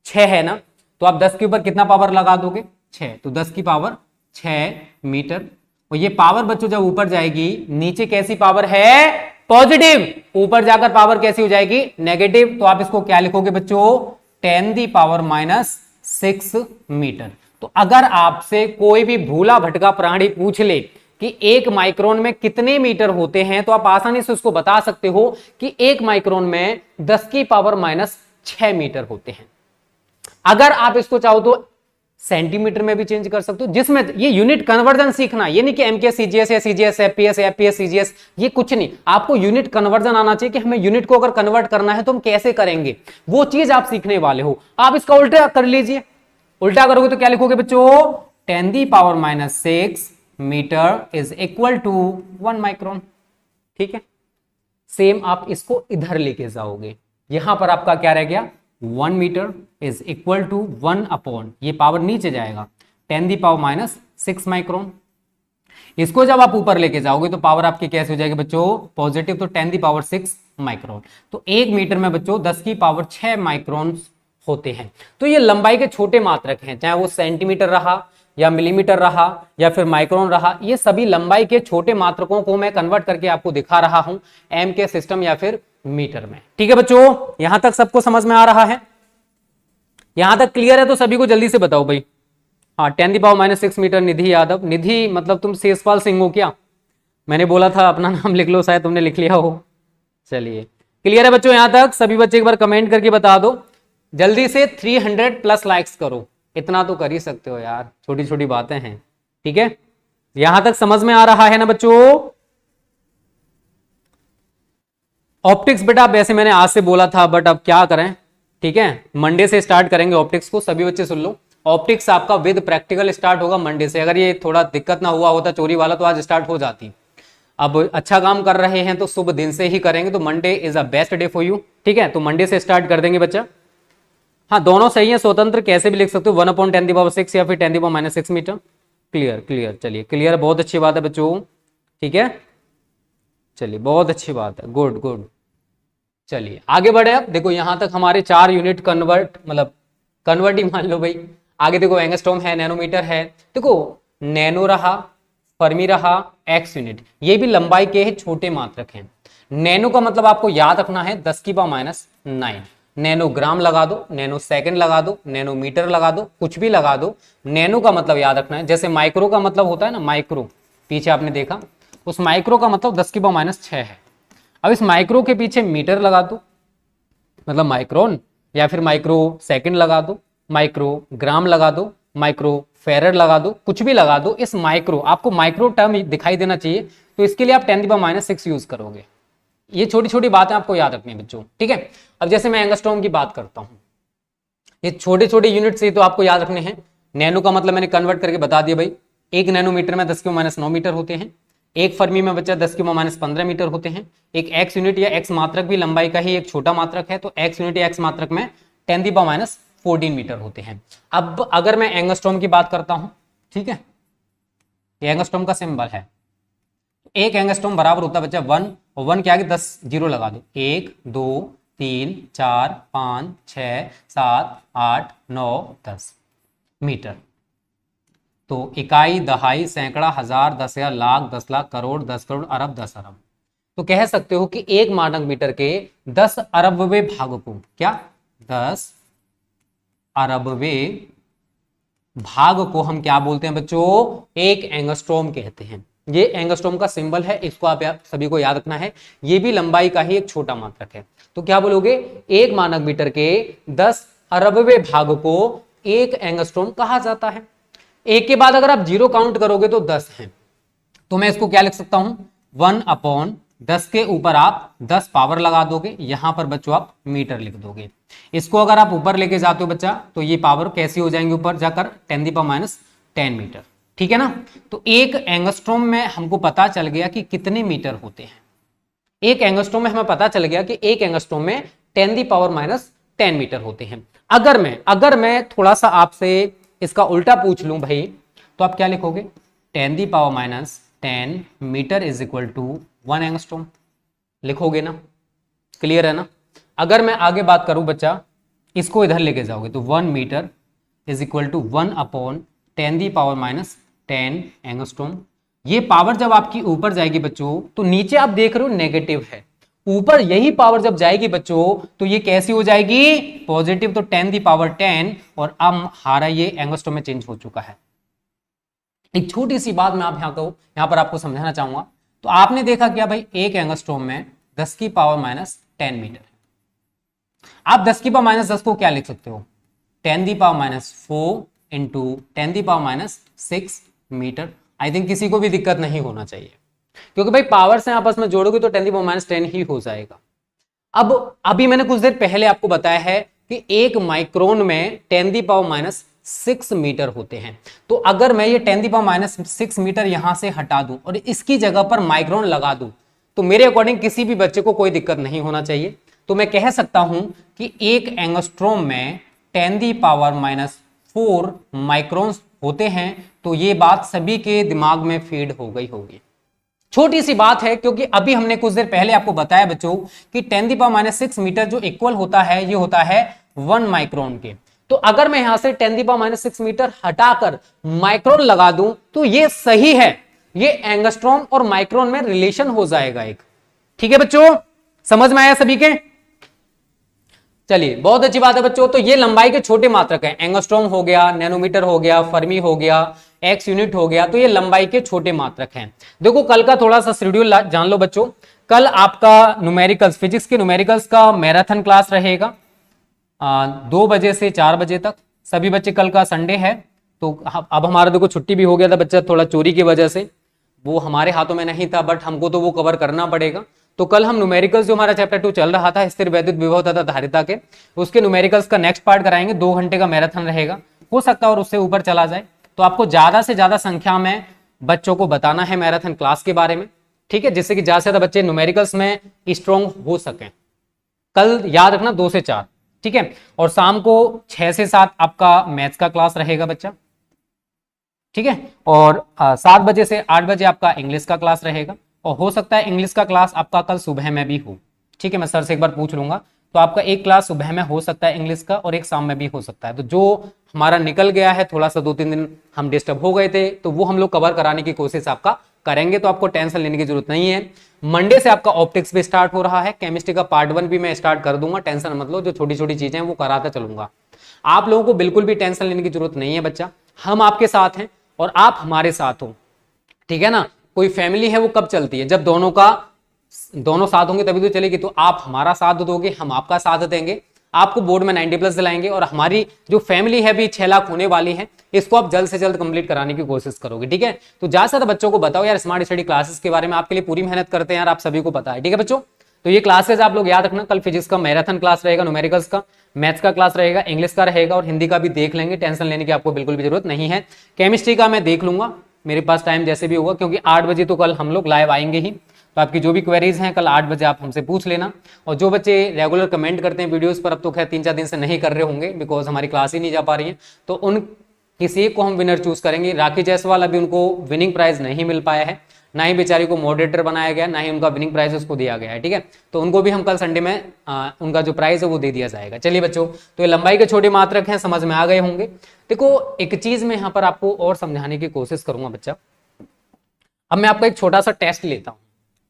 6 है ना, तो आप 10 के ऊपर कितना पावर लगा दोगे, 6, तो 10 की पावर 6 मीटर। और ये पावर बच्चों जब ऊपर जाएगी, नीचे कैसी पावर है, पॉजिटिव, ऊपर जाकर पावर कैसी हो जाएगी, नेगेटिव, तो आप इसको क्या लिखोगे बच्चों, 10⁻⁶ मीटर। तो अगर आपसे कोई भी भूला भटका प्राणी पूछ ले कि एक माइक्रोन में कितने मीटर होते हैं, तो आप आसानी से उसको बता सकते हो कि एक माइक्रोन में 10⁻⁶ मीटर होते हैं। अगर आप इसको चाहो तो सेंटीमीटर में भी चेंज कर सकते हो, जिसमें ये यूनिट कन्वर्जन सीखना, ये नहीं कि एमकेएस सीजीएस या सीजीएस एफपीएस एफपीएस सीजीएस, ये कुछ नहीं, आपको यूनिट कन्वर्जन आना चाहिए कि हमें यूनिट को अगर कन्वर्ट करना है तो हम कैसे करेंगे, वो चीज आप सीखने वाले हो। आप इसका उल्टा कर लीजिए, उल्टा करोगे तो क्या लिखोगे बच्चों, 10⁻⁶ metre is equal to 1 micron. ठीक है, सेम आप इसको इधर लेके जाओगे, यहां पर आपका क्या रह गया, 1 मीटर इज इक्वल टू 1 ये पावर नीचे जाएगा 10⁻⁶ माइक्रोन। इसको जब आप ऊपर लेके जाओगे तो पावर आपकी कैसे हो जाएगी बच्चों, पॉजिटिव, तो 10⁻⁶ माइक्रोन। तो 1 मीटर में बच्चों 10⁻⁶ माइक्रोन होते हैं। तो ये लंबाई के छोटे मात्रक हैं, चाहे वो सेंटीमीटर रहा या मिलीमीटर रहा या फिर माइक्रोन रहा, ये सभी लंबाई के छोटे मात्रकों को मैं कन्वर्ट करके आपको दिखा रहा हूं एम के सिस्टम या फिर मीटर में। ठीक है बच्चों, यहां तक सबको समझ में आ रहा है, यहां तक क्लियर है, तो सभी को जल्दी से बताओ भाई। हाँ, 10⁻⁶ मीटर। निधि यादव, निधि मतलब तुम शेषपाल सिंह हो क्या, मैंने बोला था अपना नाम लिख लो, शायद तुमने लिख लिया हो। चलिए क्लियर है बच्चों, यहां तक सभी बच्चे एक बार कमेंट करके बता दो जल्दी से, 300+ लाइक्स करो, इतना तो कर ही सकते हो यार, छोटी छोटी बातें हैं। ठीक है, यहां तक समझ में आ रहा है ना बच्चों। ऑप्टिक्स बेटा वैसे मैंने आज से बोला था, बट अब क्या करें, ठीक है, मंडे से स्टार्ट करेंगे ऑप्टिक्स को, सभी बच्चे सुन लो। ऑप्टिक्स आपका विद प्रैक्टिकल स्टार्ट होगा मंडे से, अगर ये थोड़ा दिक्कत ना हुआ होता चोरी वाला तो आज स्टार्ट हो जाती। अब अच्छा काम कर रहे हैं तो शुभ दिन से ही करेंगे, तो Monday is a best day for you. ठीक है, तो मंडे से स्टार्ट कर देंगे बच्चा। हाँ, दोनों सही है, स्वतंत्र कैसे भी लिख सकते हो, 1/10⁻⁶ या फिर 10⁻⁻⁶ मीटर। क्लियर क्लियर, चलिए क्लियर, बहुत अच्छी बात है बच्चों। ठीक है, चलिए बहुत अच्छी बात है, गुड गुड। चलिए आगे बढ़े, अब देखो यहां तक हमारे 4 यूनिट कन्वर्ट, मतलब कन्वर्ट ही मान लो भाई। आगे देखो एंगस्ट्रॉम है, नैनोमीटर है, देखो नैनो रहा, फर्मी रहा, एक्स यूनिट, ये भी लंबाई के छोटे मात्रक हैं। नैनो का मतलब आपको याद रखना है 10⁻⁹ नैनोग्राम लगा दो, नैनो सेकंड लगा दो, नैनोमीटर लगा दो, कुछ भी लगा दो, नैनो का मतलब याद रखना है। जैसे माइक्रो का मतलब होता है ना, माइक्रो पीछे आपने देखा, उस माइक्रो का मतलब 10⁻⁶ है। अब इस माइक्रो के पीछे मीटर लगा दो, मतलब माइक्रोन, या फिर माइक्रो सेकंड लगा दो, माइक्रो ग्राम लगा दो, माइक्रो फेरड लगा दो, कुछ भी लगा दो, इस माइक्रो, आपको माइक्रो टर्म दिखाई देना चाहिए, तो इसके लिए आप 10⁻⁶ यूज करोगे। ये छोटी छोटी बातें आपको याद रखनी है बच्चों। ठीक है, अब जैसे मैं एंगस्ट्रॉम की बात करता हूं, ये छोटे छोटे यूनिट से तो आपको याद रखने हैं। नैनो का मतलब मैंने कन्वर्ट करके बता दिया भाई, 1 नैनोमीटर में 10⁻⁹ मीटर होते हैं, एक फर्मी में बच्चा 10⁻⁻15 मीटर होते हैं। एक एक्स यूनिट या एक्स मात्रक भी लंबाई का ही एक छोटा मात्रक है, तो एक्स यूनिट या एक्स मात्रक में 10⁻⁴ मीटर होते हैं। अब अगर मैं एंगस्ट्रॉम की बात करता हूं, ठीक है, ये एंगस्ट्रॉम का सिंबल है, एक एंगस्ट्रॉम बराबर होता है बच्चा 1, और 1 के आगे 10 जीरो लगा दो, 1 2 3 4 5 6 7 8 9 10 मीटर। तो इकाई, दहाई, सैकड़ा, हजार, 10,000, लाख, 10 लाख, करोड़, 10 करोड़, अरब, 10 अरब। तो कह सकते हो कि 1 मानक मीटर के 10 अरबवें भाग को, क्या 10 अरबवें भाग को हम क्या बोलते हैं बच्चों, 1 एंगस्ट्रॉम कहते हैं। ये एंगस्ट्रॉम का सिंबल है, इसको आप सभी को याद रखना है। ये भी लंबाई का ही एक छोटा मात्रक है। तो क्या बोलोगे, 1 मानक मीटर के 10 अरबवें भाग को 1 एंगस्ट्रॉम कहा जाता है। एक के बाद अगर आप 0 काउंट करोगे तो 10 है, तो मैं इसको क्या लिख सकता हूं, 1/10 के ऊपर आप 10 पावर लगा दोगे, यहां पर बच्चों आप मीटर लिख दोगे। इसको अगर आप ऊपर लेके जाते हो बच्चा, तो ये पावर कैसी हो जाएंगे ऊपर जाकर, 10⁻10 मीटर, ठीक है ना। तो 1 एंगस्ट्रॉम में हमको पता चल गया कि कितने मीटर होते हैं। 1 एंगस्ट्रॉम में हमें पता चल गया कि 1 एंगस्ट्रॉम में 10⁻10 मीटर होते हैं। अगर मैं थोड़ा सा आपसे इसका उल्टा पूछ लूं भाई, तो आप क्या लिखोगे, 10⁻10 metre is equal to 1 angstrom लिखोगे ना, क्लियर है ना। अगर मैं आगे बात करूं बच्चा, इसको इधर लेके जाओगे तो 1 metre is equal to 1/10⁻10 angstrom. ये पावर जब आपकी ऊपर जाएगी बच्चों, तो नीचे आप देख रहे हो नेगेटिव है, ऊपर यही पावर जब जाएगी बच्चों तो ये कैसी हो जाएगी, पॉजिटिव। तो 10⁻10 और अब हमारा ये एंगस्ट्रॉम में चेंज हो चुका है। एक छोटी सी बात मैं आप यहां पर आपको समझाना चाहूंगा। तो आपने देखा क्या भाई, 1 एंगस्ट्रॉम में 10⁻10 मीटर है। आप 10⁻10 को क्या लिख सकते हो, 10⁻4 इंटू 10⁻6 मीटर। आई थिंक किसी को भी दिक्कत नहीं होना चाहिए, क्योंकि भाई पावर से आपस में जोड़ोगे तो 10⁻10 ही हो जाएगा। अब अभी मैंने कुछ देर पहले आपको बताया है कि 1 माइक्रोन में 10⁻6 मीटर होते हैं। तो अगर मैं ये 10⁻6 मीटर यहां से हटा दूं और इसकी जगह पर माइक्रोन लगा दूं, तो मेरे अकॉर्डिंग किसी भी बच्चे को कोई दिक्कत नहीं होना चाहिए। तो मैं कह सकता हूं कि 1 एंगस्ट्रॉम में 10⁻4 माइक्रोन्स होते हैं। तो ये बात सभी के दिमाग में फीड हो गई होगी। छोटी सी बात है, क्योंकि अभी हमने कुछ देर पहले आपको बताया बच्चों कि 10⁻6 मीटर जो इक्वल होता है, ये होता है 1 माइक्रोन के। तो अगर मैं यहां से 10⁻6 मीटर हटाकर माइक्रोन लगा दूं, तो ये सही है, ये एंगस्ट्रॉम और माइक्रोन में रिलेशन हो जाएगा एक। ठीक है बच्चों, समझ में आया सभी के। चलिए, बहुत अच्छी बात है बच्चों। तो ये लंबाई के छोटे मात्रक हैं, एंगस्ट्रॉम हो गया, नैनोमीटर हो गया, फर्मी हो गया, एक्स यूनिट हो गया। तो ये लंबाई के छोटे मात्रक हैं। देखो कल का थोड़ा सा शेड्यूल जान लो बच्चों। कल आपका न्यूमेरिकल्स, फिजिक्स के न्यूमेरिकल्स का मैराथन क्लास रहेगा 2 बजे से 4 बजे तक। सभी बच्चे, कल का संडे है, तो अब हमारा देखो छुट्टी भी हो गया था बच्चा, थोड़ा चोरी की वजह से, वो हमारे हाथों में नहीं था, बट हमको तो वो कवर करना पड़ेगा। तो कल हम न्यूमेरिकल्स, जो हमारा चैप्टर 2 चल रहा था स्थिर वैद्युत विभव तथा धारिता के, उसके न्यूमेरिकल्स का नेक्स्ट पार्ट कराएंगे। 2 घंटे का मैराथन रहेगा, हो सकता है और उससे ऊपर चला जाए। तो आपको ज्यादा से ज्यादा संख्या में बच्चों को बताना है मैराथन क्लास के बारे में, ठीक है, जिससे कि ज्यादा से ज्यादा बच्चे न्यूमेरिकल्स में स्ट्रॉन्ग हो सकें। कल याद रखना 2 से 4, ठीक है। और शाम को 6 से 7 आपका मैथ्स का क्लास रहेगा बच्चा, ठीक है। और 7 बजे से 8 बजे आपका इंग्लिश का क्लास रहेगा। और हो सकता है इंग्लिश का क्लास आपका कल सुबह में भी हो, ठीक है, मैं सर से एक बार पूछ लूंगा। तो आपका एक क्लास सुबह में हो सकता है इंग्लिश का, और एक शाम में भी हो सकता है। तो जो हमारा निकल गया है थोड़ा सा, 2-3 दिन हम डिस्टर्ब हो गए थे, तो वो हम लोग कवर कराने की कोशिश आपका करेंगे। तो आपको टेंशन लेने की जरूरत नहीं है। मंडे से आपका ऑप्टिक्स भी स्टार्ट हो रहा है, केमिस्ट्री का पार्ट 1 भी मैं स्टार्ट कर दूंगा, टेंशन मत लो। जो छोटी छोटी चीजें हैं वो कराता चलूंगा। आप लोगों को बिल्कुल भी टेंशन लेने की जरूरत नहीं है बच्चा, हम आपके साथ हैं और आप हमारे साथ हो, ठीक है ना। कोई फैमिली है वो कब चलती है, जब दोनों साथ होंगे तभी तो चलेगी। तो आप हमारा साथ दोगे, हम आपका साथ देंगे, आपको बोर्ड में 90+ दिलाएंगे, और हमारी जो फैमिली है भी 6 लाख होने वाली है, इसको आप जल्द से जल्द कंप्लीट कराने की कोशिश करोगे, ठीक है। तो ज्यादा से ज्यादा बच्चों को बताओ यार स्मार्ट स्टडी क्लासेस के बारे में, आपके लिए पूरी मेहनत करते हैं यार, आप सभी को पता है, ठीक है बच्चों। तो ये क्लासेस आप लोग याद रखना, कल फिजिक्स का मैराथन क्लास रहेगा, न्यूमेरिकल्स का, मैथ्स का क्लास रहेगा, इंग्लिश का रहेगा, और हिंदी का भी देख लेंगे, टेंशन लेने की आपको बिल्कुल भी जरूरत नहीं है। केमिस्ट्री का मैं देख लूंगा, मेरे पास टाइम जैसे भी होगा, क्योंकि 8 बजे तो कल हम लोग लाइव आएंगे ही। तो आपकी जो भी क्वेरीज हैं कल 8 बजे आप हमसे पूछ लेना। और जो बच्चे रेगुलर कमेंट करते हैं वीडियोस पर, अब तो खैर 3-4 दिन से नहीं कर रहे होंगे, बिकॉज हमारी क्लास ही नहीं जा पा रही है, तो उन किसी एक को हम विनर चूज करेंगे। राखी जायसवाल, अभी उनको विनिंग प्राइज नहीं मिल पाया है, ना ही बेचारी को मॉडरेटर बनाया गया, ना ही उनका विनिंग प्राइज उसको दिया गया है, ठीक है। तो उनको भी हम कल संडे में उनका जो प्राइज है वो दे दिया जाएगा। चलिए बच्चों, तो ये लंबाई के छोटे मात्रक हैं, समझ में आ गए होंगे। देखो एक चीज मैं यहाँ पर आपको और समझाने की कोशिश करूंगा बच्चा। अब मैं आपका एक छोटा सा टेस्ट लेता हूं,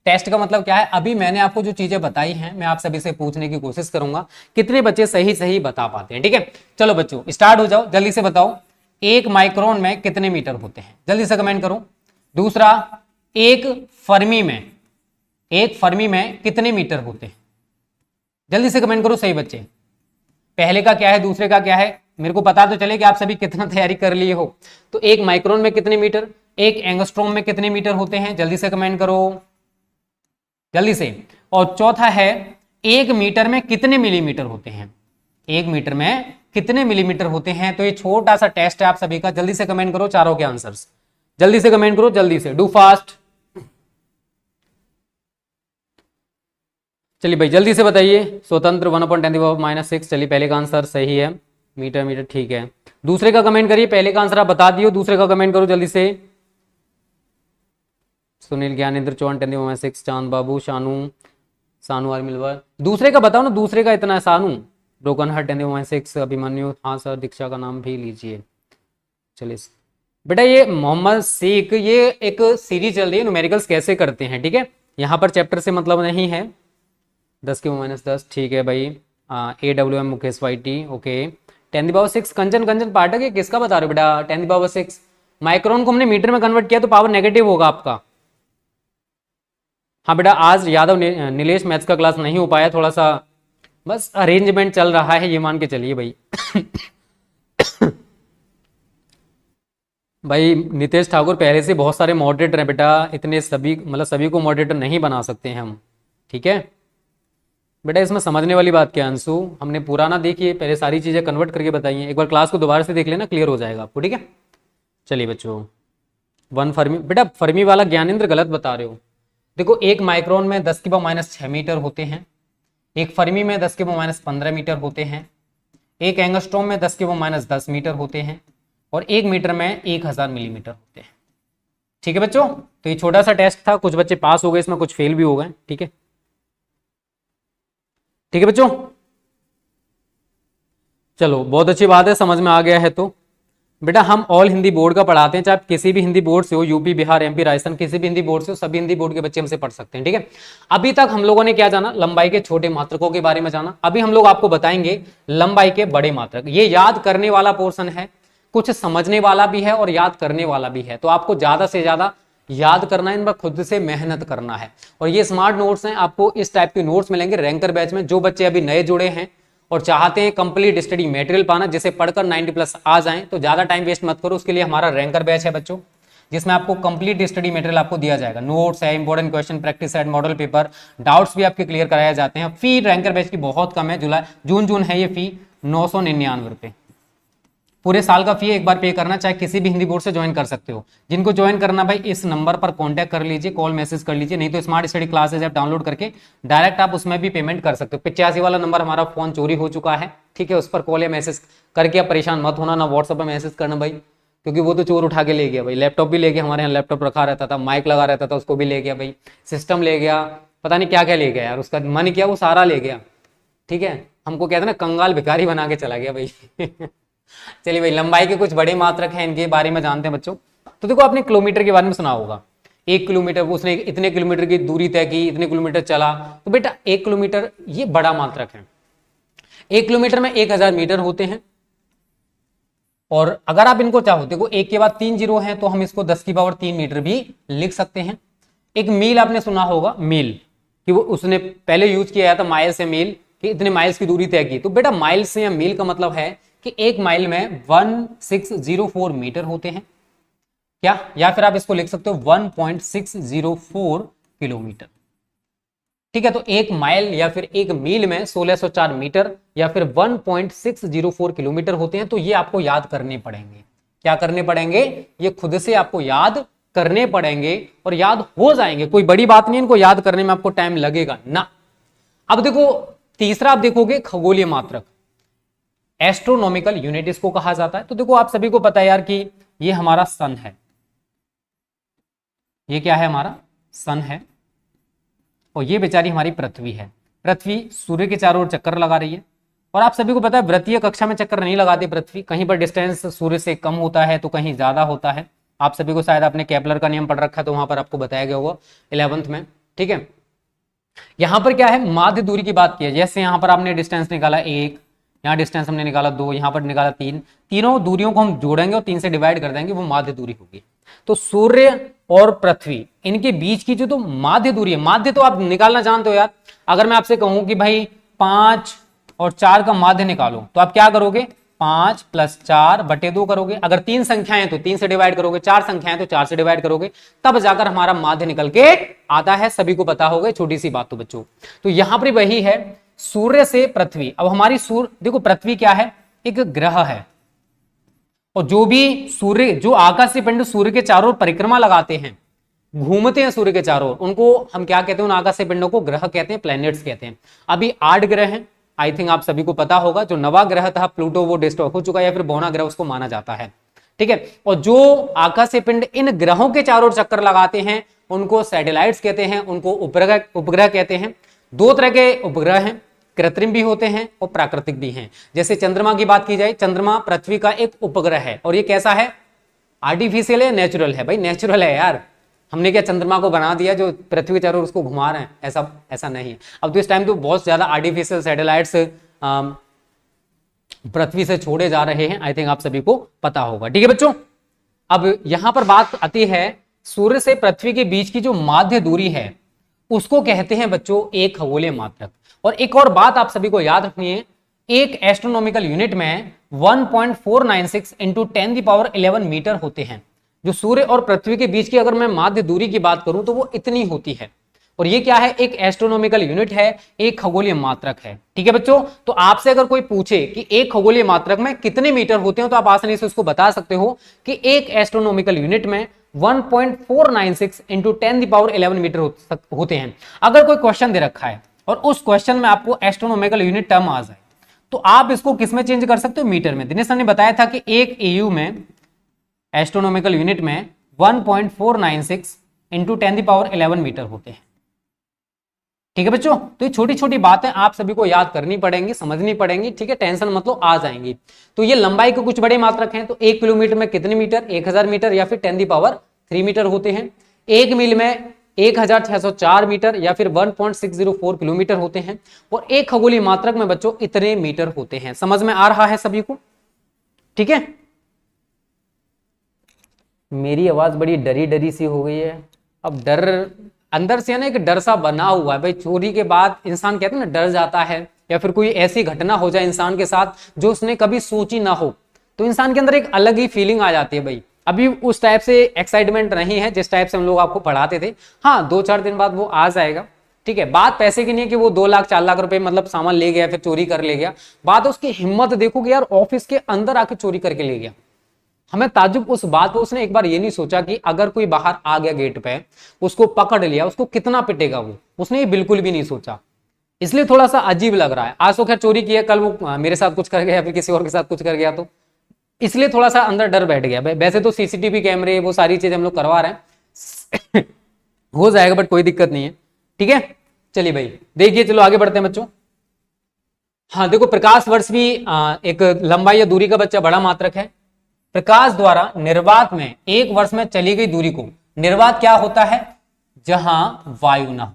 टेस्ट का मतलब क्या है, अभी मैंने आपको जो चीजें बताई हैं मैं आप सभी से पूछने की कोशिश करूंगा कितने बच्चे सही सही बता पाते हैं। ठीक है, चलो बच्चों स्टार्ट हो जाओ, जल्दी से बताओ 1 माइक्रोन में कितने मीटर होते हैं, जल्दी से कमेंट करो। दूसरा, एक फर्मी में कितने मीटर होते हैं, जल्दी से कमेंट करो सही बच्चे। पहले का क्या है, दूसरे का क्या है, मेरे को पता तो चले कि आप सभी कितना तैयारी कर लिए हो। तो 1 माइक्रोन में कितने मीटर, 1 एंगस्ट्रॉम में कितने मीटर होते हैं, जल्दी से कमेंट करो जल्दी से। और चौथा है 1 मीटर में कितने मिलीमीटर होते हैं, 1 मीटर में कितने मिलीमीटर होते हैं। तो ये छोटा सा टेस्ट है आप सभी का, जल्दी से कमेंट करो चारों के आंसर्स, जल्दी से कमेंट करो, जल्दी से डू फास्ट। चलिए भाई जल्दी से बताइए, स्वतंत्र 1/10⁻⁻⁶। चलिए पहले का आंसर सही है, मीटर मीटर ठीक है। दूसरे का कमेंट करिए, पहले का आंसर आप बता दियो, दूसरे का कमेंट करो जल्दी से। सुनील, ज्ञानेंद्र चौहान 10⁻⁶, चांद बाबू, सानू आर मिलवर। दूसरे का बताओ ना, दूसरे का इतना है, सानू ब्रोकन हार्ट 10⁻⁶, अभिमन्यु, हाँ सर दीक्षा का नाम भी लीजिए। चलिए बेटा ये मोहम्मद शेख, ये एक सीरीज चल रही है न्यूमेरिकल्स कैसे करते हैं, ठीक है, यहाँ पर चैप्टर से मतलब नहीं है। 10⁻⁻10 ठीक है भाई। AWM Mukesh YT okay. 10⁻⁶ कंचन पाठक, ये किसका बता रहे हो बेटा, 10⁻⁶। माइक्रोन को हमने मीटर में कन्वर्ट किया तो पावर नेगेटिव होगा आपका। हाँ बेटा आज यादव नीलेश मैथ्स का क्लास नहीं हो पाया, थोड़ा सा बस अरेंजमेंट चल रहा है, ये मान के चलिए भाई। भाई नितेश ठाकुर पहले से बहुत सारे मॉडरेटर हैं बेटा, इतने सभी मतलब सभी को मॉडरेटर नहीं बना सकते हैं हम, ठीक है बेटा। इसमें समझने वाली बात क्या है अंशु, हमने पुराना देखिए पहले सारी चीजें कन्वर्ट करके बताइए, एक बार क्लास को दोबारा से देख लेना, क्लियर हो जाएगा आपको, ठीक है। चलिए बच्चों 1 फर्मी, बेटा फर्मी वाला ज्ञानेंद्र गलत बता रहे हो। देखो 1 माइक्रोन में 10⁻⁻6 मीटर होते हैं, एक फर्मी में 10⁻15 मीटर होते हैं, एक एंगस्ट्रॉम में 10⁻10 मीटर होते हैं, और 1 मीटर में 1000 मिलीमीटर होते हैं। ठीक है बच्चों, तो ये छोटा सा टेस्ट था, कुछ बच्चे पास हो गए इसमें, कुछ फेल भी हो गए, ठीक है। ठीक है बच्चों, चलो बहुत अच्छी बात है, समझ में आ गया है। तो बेटा हम ऑल हिंदी बोर्ड का पढ़ाते हैं, चाहे किसी भी हिंदी बोर्ड से हो, यूपी बिहार MP राजस्थान, किसी भी हिंदी बोर्ड से हो, सभी हिंदी बोर्ड के बच्चे हमसे पढ़ सकते हैं, ठीक है। अभी तक हम लोगों ने क्या जाना, लंबाई के छोटे मात्रकों के बारे में जाना। अभी हम लोग आपको बताएंगे लंबाई के बड़े मात्रक। ये याद करने वाला पोर्शन है, कुछ समझने वाला भी है और याद करने वाला भी है, तो आपको ज्यादा से ज्यादा याद करना है, इन पर खुद से मेहनत करना है। और ये स्मार्ट नोट्स हैं, आपको इस टाइप के नोट्स मिलेंगे रैंकर बैच में। जो बच्चे अभी नए जुड़े हैं और चाहते हैं कंप्लीट स्टडी मटेरियल पाना, जिसे पढ़कर 90+ आ जाएं, तो ज्यादा टाइम वेस्ट मत करो। उसके लिए हमारा रैंकर बैच है बच्चों, जिसमें आपको कंप्लीट स्टडी मटेरियल आपको दिया जाएगा, नोट्स है, important question, practice set, model paper, doubts भी आपके क्लियर कराए जाते हैं। फी रैंकर बैच की बहुत कम है, जून है ये फी 999 रुपए, पूरे साल का फी एक बार पे करना, चाहे किसी भी हिंदी बोर्ड से ज्वाइन कर सकते हो। जिनको ज्वाइन करना भाई इस नंबर पर कांटेक्ट कर लीजिए, कॉल मैसेज कर लीजिए, नहीं तो smart study classes app download करके डायरेक्ट आप उसमें भी पेमेंट कर सकते हो। 85 वाला नंबर हमारा फोन चोरी हो चुका है, ठीक है, उस पर कॉल या मैसेज करके आप परेशान मत होना, ना व्हाट्सएप पर मैसेज करना भाई, क्योंकि वो तो चोर उठा के ले गया भाई। लैपटॉप भी ले गया, हमारे यहाँ लैपटॉप रखा रहता था, माइक लगा रहता था, उसको भी ले गया भाई, सिस्टम ले गया, पता नहीं क्या क्या ले गया यार, उसका मन किया वो सारा ले गया, ठीक है। हमको कहते ना कंगाल भिखारी बना के चला गया भाई। चलिए भाई लंबाई के कुछ बड़े मात्रक हैं, इनके बारे में जानते हैं बच्चों। तो देखो आपने किलोमीटर के बारे में सुना होगा, 1 किलोमीटर, उसने इतने किलोमीटर की दूरी तय की, इतने किलोमीटर चला, तो बेटा 1 किलोमीटर ये बड़ा मात्रक है। 1 किलोमीटर में 1000 मीटर होते हैं, और अगर आप इनको चाहो, देखो 1 के बाद 3 जीरो हैं, तो हम इसको 10⁻³ मीटर भी लिख सकते हैं। एक मील आपने सुना होगा, मील, कि वो उसने पहले यूज किया था माइल से मील, कि इतने माइल्स की दूरी तय की। तो बेटा माइल से या मील का मतलब है कि 1 माइल में 1604 मीटर होते हैं क्या, या फिर आप इसको लिख सकते हो 1.604 किलोमीटर, ठीक है। तो 1 माइल या फिर 1 मील में 1604 मीटर या फिर 1.604 किलोमीटर होते हैं। तो ये आपको याद करने पड़ेंगे, क्या करने पड़ेंगे, ये खुद से आपको याद करने पड़ेंगे, और याद हो जाएंगे, कोई बड़ी बात नहीं, इनको याद करने में आपको टाइम लगेगा ना। अब देखो तीसरा आप देखोगे खगोलीय मात्रक, एस्ट्रोनॉमिकल यूनिट इसको कहा जाता है। तो देखो आप सभी को पता है यार कि ये हमारा सन है, ये क्या है, हमारा सन है, और ये बेचारी हमारी पृथ्वी है। पृथ्वी सूर्य के चारों ओर चक्कर लगा रही है, और आप सभी को पता है वृत्तीय कक्षा में चक्कर नहीं लगाती पृथ्वी, कहीं पर डिस्टेंस सूर्य से कम होता है तो कहीं ज्यादा होता है। आप सभी को शायद आपने केपलर का नियम पढ़ रखा है, तो वहां पर आपको बताया गया होगा 11th में। ठीक है। यहां पर क्या है, माध्य दूरी की बात की है। जैसे यहां पर आपने डिस्टेंस निकाला 1, यहाँ डिस्टेंस हमने निकाला 2, यहां पर निकाला 3, तीनों दूरियों को हम जोड़ेंगे और 3 से डिवाइड कर देंगे, वो माध्य दूरी होगी। तो सूर्य और पृथ्वी इनके बीच की जो तो माध्य दूरी है, माध्य तो आप निकालना जानते हो यार। अगर मैं आपसे कहूं कि भाई 5 और 4 का माध्य निकालो, तो आप क्या करोगे, 5 + 4/2 करोगे। अगर 3 संख्याएं तो 3 से डिवाइड करोगे, 4 संख्याएं तो 4 से डिवाइड करोगे, तब जाकर हमारा माध्य निकल के आता है। सभी को पता होगा, छोटी सी बात तो बच्चों। तो यहां पर वही है, सूर्य से पृथ्वी। अब हमारी सूर्य, देखो पृथ्वी क्या है, एक ग्रह है, और जो भी सूर्य, जो आकाशीय पिंड सूर्य के चारों ओर परिक्रमा लगाते हैं, घूमते हैं सूर्य के चारों ओर, उनको हम क्या कहते हैं, उन आकाशीय पिंडों को ग्रह कहते हैं, प्लैनेट्स कहते हैं। अभी 8 ग्रह हैं, आई थिंक आप सभी को पता होगा। जो नवा ग्रह था प्लूटो, वो डिस्ट्रॉय हो चुका है, या फिर बौना ग्रह उसको माना जाता है, ठीक है। और जो आकाशीय पिंड इन ग्रहों के चारों ओर चक्कर लगाते हैं, उनको सैटेलाइट्स कहते हैं, उनको उपग्रह कहते हैं। 2 तरह के उपग्रह हैं, कृत्रिम भी होते हैं और प्राकृतिक भी हैं। जैसे चंद्रमा की बात की जाए, चंद्रमा पृथ्वी का एक उपग्रह है, और ये कैसा है, आर्टिफिशियल है, नेचुरल है। भाई नेचुरल है यार, हमने क्या चंद्रमा को बना दिया जो पृथ्वी के चारों ओर उसको घुमा रहे हैं, ऐसा नहीं है। अब तो इस टाइम तो बहुत ज्यादा आर्टिफिशियल सैटेलाइट्स पृथ्वी से छोड़े जा रहे हैं, आई थिंक आप सभी को पता होगा, ठीक है बच्चों। अब यहां पर बात आती है, सूर्य से पृथ्वी के बीच की जो माध्य दूरी है, उसको कहते हैं बच्चों एक खगोलीय मात्रक। और एक और बात आप सभी को याद रखनी है, एक एस्ट्रोनॉमिकल यूनिट में 1.496 × 10⁻11 मीटर होते हैं। जो सूर्य और पृथ्वी के बीच की अगर मैं माध्य दूरी की बात करूं तो वो इतनी होती है। और ये क्या है, एक एस्ट्रोनॉमिकल यूनिट है, एक खगोलीय मात्रक है, ठीक है बच्चों। तो आपसे अगर कोई पूछे कि एक खगोलीय मात्रक में कितने मीटर होते हैं, तो आप आसानी से उसको बता सकते हो कि एक एस्ट्रोनॉमिकल यूनिट में 1.496 × 10⁻11 मीटर होते हैं। अगर कोई क्वेश्चन दे रखा है और उस क्वेश्चन में आपको एस्ट्रोनॉमिकल यूनिट टर्म आ जाए, तो आप इसको किस में चेंज कर सकते हो, मीटर में। दिनेश सर ने बताया था कि एक एयू में, एस्ट्रोनॉमिकल यूनिट में 1.496 × 10⁻11 मीटर होते हैं, ठीक है बच्चों। तो ये छोटी छोटी बातें आप सभी को याद करनी पड़ेंगी, समझनी पड़ेंगी, ठीक है, टेंशन मतलब आ जाएंगी। तो ये लंबाई के कुछ बड़े मात्रक हैं। तो 1 किलोमीटर में कितने मीटर, 1000 मीटर या फिर 10⁻3 मीटर होते हैं। 1 मील में 1604 मीटर या फिर 1.604 किलोमीटर होते हैं। और एक खगोलीय मात्रक में बच्चों इतने मीटर होते हैं। समझ में आ रहा है सभी को, ठीक है। मेरी आवाज बड़ी डरी डरी सी हो गई है। अब डर अंदर से ना एक डर सा बना हुआ है भाई। चोरी के बाद इंसान कहते हैं ना डर जाता है, या फिर कोई ऐसी घटना हो जाए इंसान के साथ जो उसने कभी सोची ना हो, तो इंसान के अंदर एक अलग ही फीलिंग आ जाती है भाई। अभी उस टाइप से एक्साइटमेंट नहीं है जिस टाइप से हम लोग आपको पढ़ाते थे। हाँ 2-4 दिन बाद वो आ जाएगा, ठीक है। बात पैसे की नहीं है कि वो 2 लाख 4 लाख रुपए मतलब सामान ले गया फिर चोरी कर ले गया। बात उसकी हिम्मत देखोगे यार, ऑफिस के अंदर आके चोरी करके ले गया। हमें ताज्जुब उस बात पर, उसने एक बार ये नहीं सोचा कि अगर कोई बाहर आ गया गेट पे, उसको पकड़ लिया, उसको कितना पिटेगा वो, उसने ये बिल्कुल भी नहीं सोचा। इसलिए थोड़ा सा अजीब लग रहा है। आज तो खैर चोरी किया, कल वो मेरे साथ कुछ कर गया, फिर किसी और के साथ कुछ कर गया, तो इसलिए थोड़ा सा अंदर डर बैठ गया। वैसे तो सीसीटीवी कैमरे वो सारी चीजें हम लोग करवा रहे हैं हो जाएगा, बट कोई दिक्कत नहीं है, ठीक है। चलिए भाई देखिए, चलो आगे बढ़ते हैं बच्चों। हाँ देखो, प्रकाश वर्ष भी एक लंबाई या दूरी का बच्चा बड़ा मात्रक है। प्रकाश द्वारा निर्वात में 1 वर्ष में चली गई दूरी को, निर्वात क्या होता है, जहां वायु ना हो,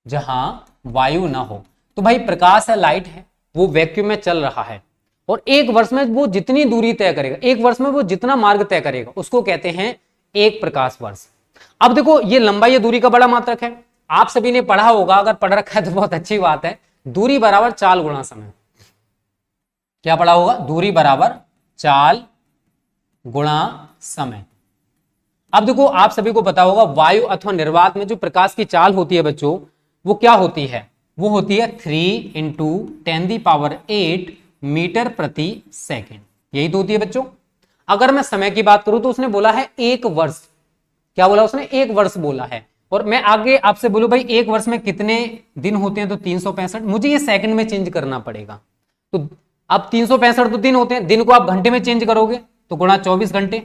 जहां वायु ना हो। तो भाई प्रकाश है, लाइट है, वो वैक्यूम में चल रहा है, और 1 वर्ष में वो जितनी दूरी तय करेगा, 1 वर्ष में वो जितना मार्ग तय करेगा, उसको कहते हैं 1 प्रकाश वर्ष। अब देखो ये लंबाई या दूरी का बड़ा मात्रक है। आप सभी ने पढ़ा होगा, अगर पढ़ रखा है तो बहुत अच्छी बात है। दूरी बराबर चाल गुणा समय। क्या पढ़ा होगा, दूरी बराबर चाल गुणा समय। अब देखो आप सभी को पता होगा, वायु अथवा निर्वात में जो प्रकाश की चाल होती है बच्चों, वो क्या होती है, वो होती है 3 × 10⁸ मीटर प्रति सेकेंड। यही तो होती है बच्चों। अगर मैं समय की बात करूं तो उसने बोला है 1 वर्ष। क्या बोला उसने, 1 वर्ष बोला है। और मैं आगे आपसे बोलूं भाई 1 वर्ष में कितने दिन होते हैं, तो 365। मुझे ये सेकंड में चेंज करना पड़ेगा। तो अब 365 तो दिन होते हैं, दिन को आप घंटे में चेंज करोगे तो गुणा 24 घंटे।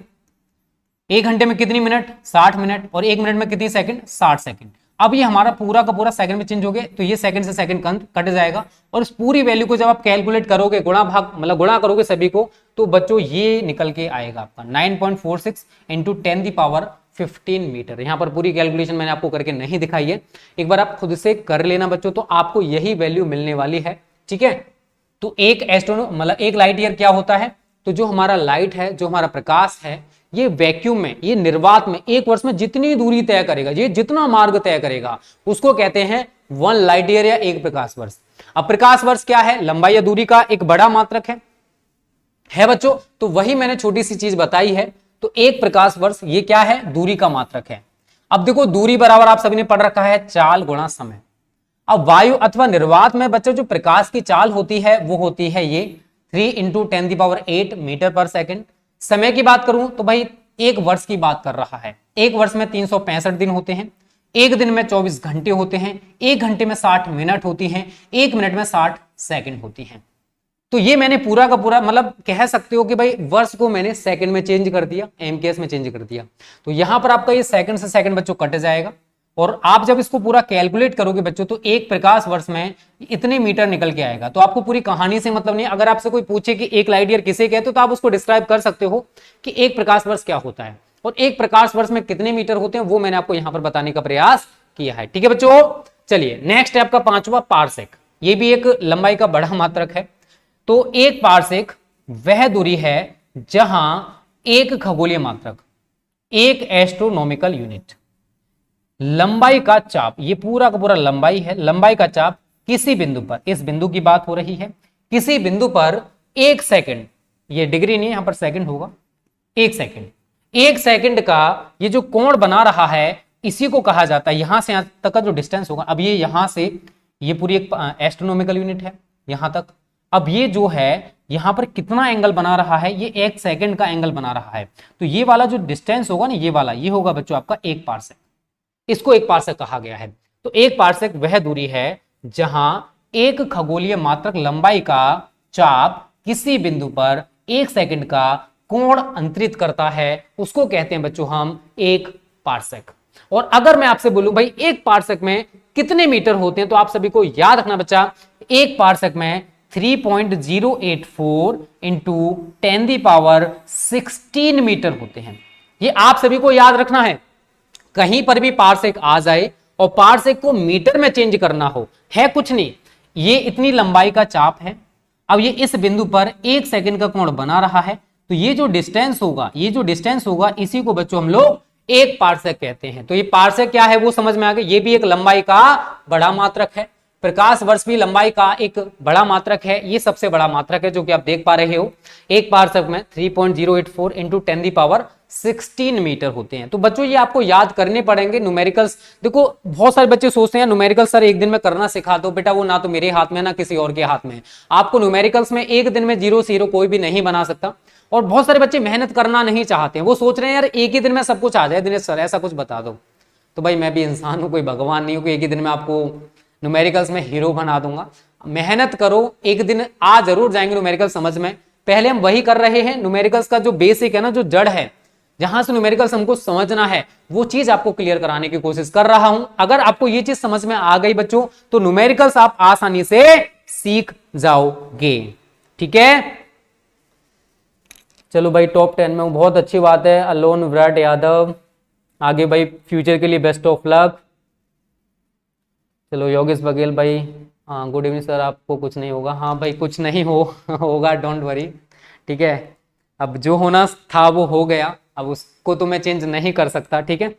1 घंटे में कितनी मिनट, 60 मिनट, और 1 मिनट में कितनी सेकंड, 60 सेकंड। अब ये हमारा पूरा का पूरा सेकंड में चेंज हो गया, तो ये सेकंड से सेकंड कट जाएगा। और इस पूरी वैल्यू को जब आप कैलकुलेट करोगे, गुणा भाग मतलब गुणा करोगे सभी को, तो बच्चों ये निकल के आएगा आपका 9.46 × 15 मीटर। यहां पर पूरी कैलकुलेशन मैंने आपको करके नहीं दिखाई है, एक बार आप खुद से कर लेना बच्चों, तो आपको यही वैल्यू मिलने वाली है। ठीक है, तो एक मतलब एक लाइट ईयर क्या होता है, तो जो हमारा लाइट है, जो हमारा प्रकाश है, ये वैक्यूम में, ये निर्वात में एक वर्ष में जितनी दूरी तय करेगा, ये जितना मार्ग तय करेगा, उसको कहते हैं 1 लाइट ईयर या 1 प्रकाश वर्ष। अब प्रकाश वर्ष क्या है, लंबाई या दूरी का एक बड़ा मात्रक है बच्चों। तो वही मैंने छोटी सी चीज बताई है। तो 1 प्रकाश वर्ष ये क्या है, दूरी का मात्रक है। अब देखो दूरी बराबर आप सभी ने पढ़ रखा है चाल गुणा समय। अब वायु अथवा निर्वात में बच्चों जो प्रकाश की चाल होती है वो होती है ये 3 × 10⁸ मीटर पर सेकंड। समय की बात करूं तो भाई एक वर्ष की बात कर रहा है। एक वर्ष में 365 दिन होते हैं, एक दिन में 24 घंटे होते हैं, एक घंटे में 60 मिनट होती हैं, एक मिनट में 60 सेकंड होती हैं। तो ये मैंने पूरा का पूरा मतलब कह सकते हो कि भाई वर्ष को मैंने सेकंड में चेंज कर दिया, एमकेएस में चेंज कर दिया। तो यहां पर आपका ये सेकंड से सेकंड बच्चों कट जाएगा, और आप जब इसको पूरा कैलकुलेट करोगे बच्चों तो एक प्रकाश वर्ष में इतने मीटर निकल के आएगा। तो आपको पूरी कहानी से मतलब नहीं, अगर आपसे कोई पूछे कि एक लाइट ईयर किसे कहते हो तो आप उसको डिस्क्राइब कर सकते हो कि एक प्रकाश वर्ष क्या होता है, और एक प्रकाश वर्ष में कितने मीटर होते हैं वो मैंने आपको यहां पर बताने का प्रयास किया है। ठीक है बच्चों, चलिए नेक्स्ट है आपका 5वां पारसेक। ये भी एक लंबाई का बड़ा मात्रक है। तो एक पारसेक वह दूरी है जहां एक खगोलीय मात्रक, एक एस्ट्रोनॉमिकल यूनिट, लंबाई का चाप, ये पूरा का पूरा लंबाई है, लंबाई का चाप किसी बिंदु पर, इस बिंदु की बात हो रही है, किसी बिंदु पर 1 सेकंड, ये डिग्री नहीं यहां पर सेकंड होगा, 1 सेकंड, 1 सेकंड का ये जो कोण बना रहा है इसी को कहा जाता है, यहां से यहां तक का जो डिस्टेंस होगा। अब ये यहां से ये पूरी एक एस्ट्रोनॉमिकल यूनिट है यहां तक। अब ये जो है यहां पर कितना एंगल बना रहा है, ये 1 सेकंड का एंगल बना रहा है। तो ये वाला जो डिस्टेंस होगा ना, ये वाला, ये होगा बच्चों आपका 1 पारसेक। इसको 1 पारसेक कहा गया है। तो 1 पारसेक वह दूरी है जहां एक खगोलीय मात्रक लंबाई का चाप किसी बिंदु पर 1 सेकंड का कोण अंतरित करता है, उसको कहते हैं बच्चों हम 1 पारसेक। और अगर मैं आपसे बोलूं भाई 1 पारसेक में कितने मीटर होते हैं, तो आप सभी को याद रखना बच्चा, 1 पारसेक में 3.084 × 10⁻16 मीटर होते हैं। ये आप सभी को याद रखना है। कहीं पर भी पारसेक आ जाए और पारसेक को मीटर में चेंज करना हो, है कुछ नहीं, ये इतनी लंबाई का चाप है। अब ये इस बिंदु पर 1 सेकंड का कोण बना रहा है, तो ये जो डिस्टेंस होगा, ये जो डिस्टेंस होगा इसी को बच्चों हम लोग 1 पारसेक कहते हैं। तो ये पारसेक क्या है वो समझ में आ गया। ये भी एक लंबाई का बड़ा मात्रक है। प्रकाश वर्ष भी लंबाई का एक बड़ा मात्रक है। ये सबसे बड़ा मात्रक है जो कि आप देख पा रहे हो। 1 पारसेक में 3.084 × 10⁻16 मीटर होते हैं। तो बच्चों ये आपको याद करने पड़ेंगे न्यूमेरिकल्स। देखो बहुत सारे बच्चे सोचते हैं न्यूमेरिकल्स सर एक दिन में करना सिखा दो। बेटा वो ना तो मेरे हाथ में ना किसी और के हाथ में। आपको न्यूमेरिकल्स में एक दिन में 0 से 0 कोई भी नहीं बना सकता। और बहुत सारे बच्चे मेहनत करना नहीं चाहते हैं, वो सोच रहे हैं यार एक ही दिन में सब कुछ आ जाए दिनेश सर, ऐसा कुछ बता दो। तो भाई मैं भी इंसान हूं, कोई भगवान नहीं हूं कि एक ही दिन में आपको न्यूमेरिकल्स में हीरो बना दूंगा। मेहनत करो, एक दिन आ जरूर जाएंगे न्यूमेरिकल समझ में। पहले हम वही कर रहे हैं, न्यूमेरिकल्स का जो बेसिक है ना, जो जड़ है, जहां से न्यूमेरिकल्स हमको समझना है, वो चीज आपको क्लियर कराने की कोशिश कर रहा हूं। अगर आपको ये चीज समझ में आ गई बच्चों, तो न्यूमेरिकल्स आप आसानी से सीख जाओगे। ठीक है, चलो भाई टॉप 10 में हूं, बहुत अच्छी बात है। अलोन विराट यादव, आगे भाई फ्यूचर के लिए बेस्ट ऑफ लक। चलो योगेश बघेल भाई, हाँ गुड इवनिंग सर, आपको कुछ नहीं होगा। हाँ भाई कुछ नहीं होगा, डोंट वरी। ठीक है, अब जो होना था वो हो गया, अब उसको तो मैं चेंज नहीं कर सकता। ठीक है,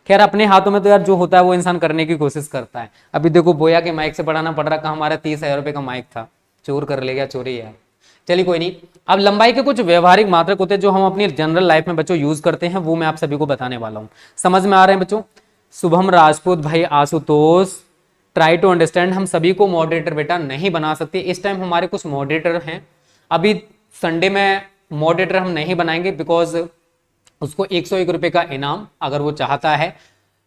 खैर अपने हाथों में तो यार जो होता है वो इंसान करने की कोशिश करता है। अभी देखो बोया के माइक से पढ़ाना पड़ रहा, हमारा 30,000 रुपये का माइक था, चोर कर ले गया, चोरी है। चलिए कोई नहीं। अब लंबाई के कुछ व्यवहारिक मात्रक होते हैं जो हम अपनी जनरल लाइफ में बच्चों यूज करते हैं, वो मैं आप सभी को बताने वाला हूँ। समझ में आ रहे हैं बच्चों? शुभम राजपूत भाई, आशुतोष, ट्राई टू अंडरस्टैंड। हम सभी को मॉडरेटर बेटा नहीं बना सकते, इस टाइम हमारे कुछ मॉडरेटर हैं। अभी संडे में मॉडरेटर हम नहीं बनाएंगे बिकॉज उसको 101 रुपये का इनाम अगर वो चाहता है,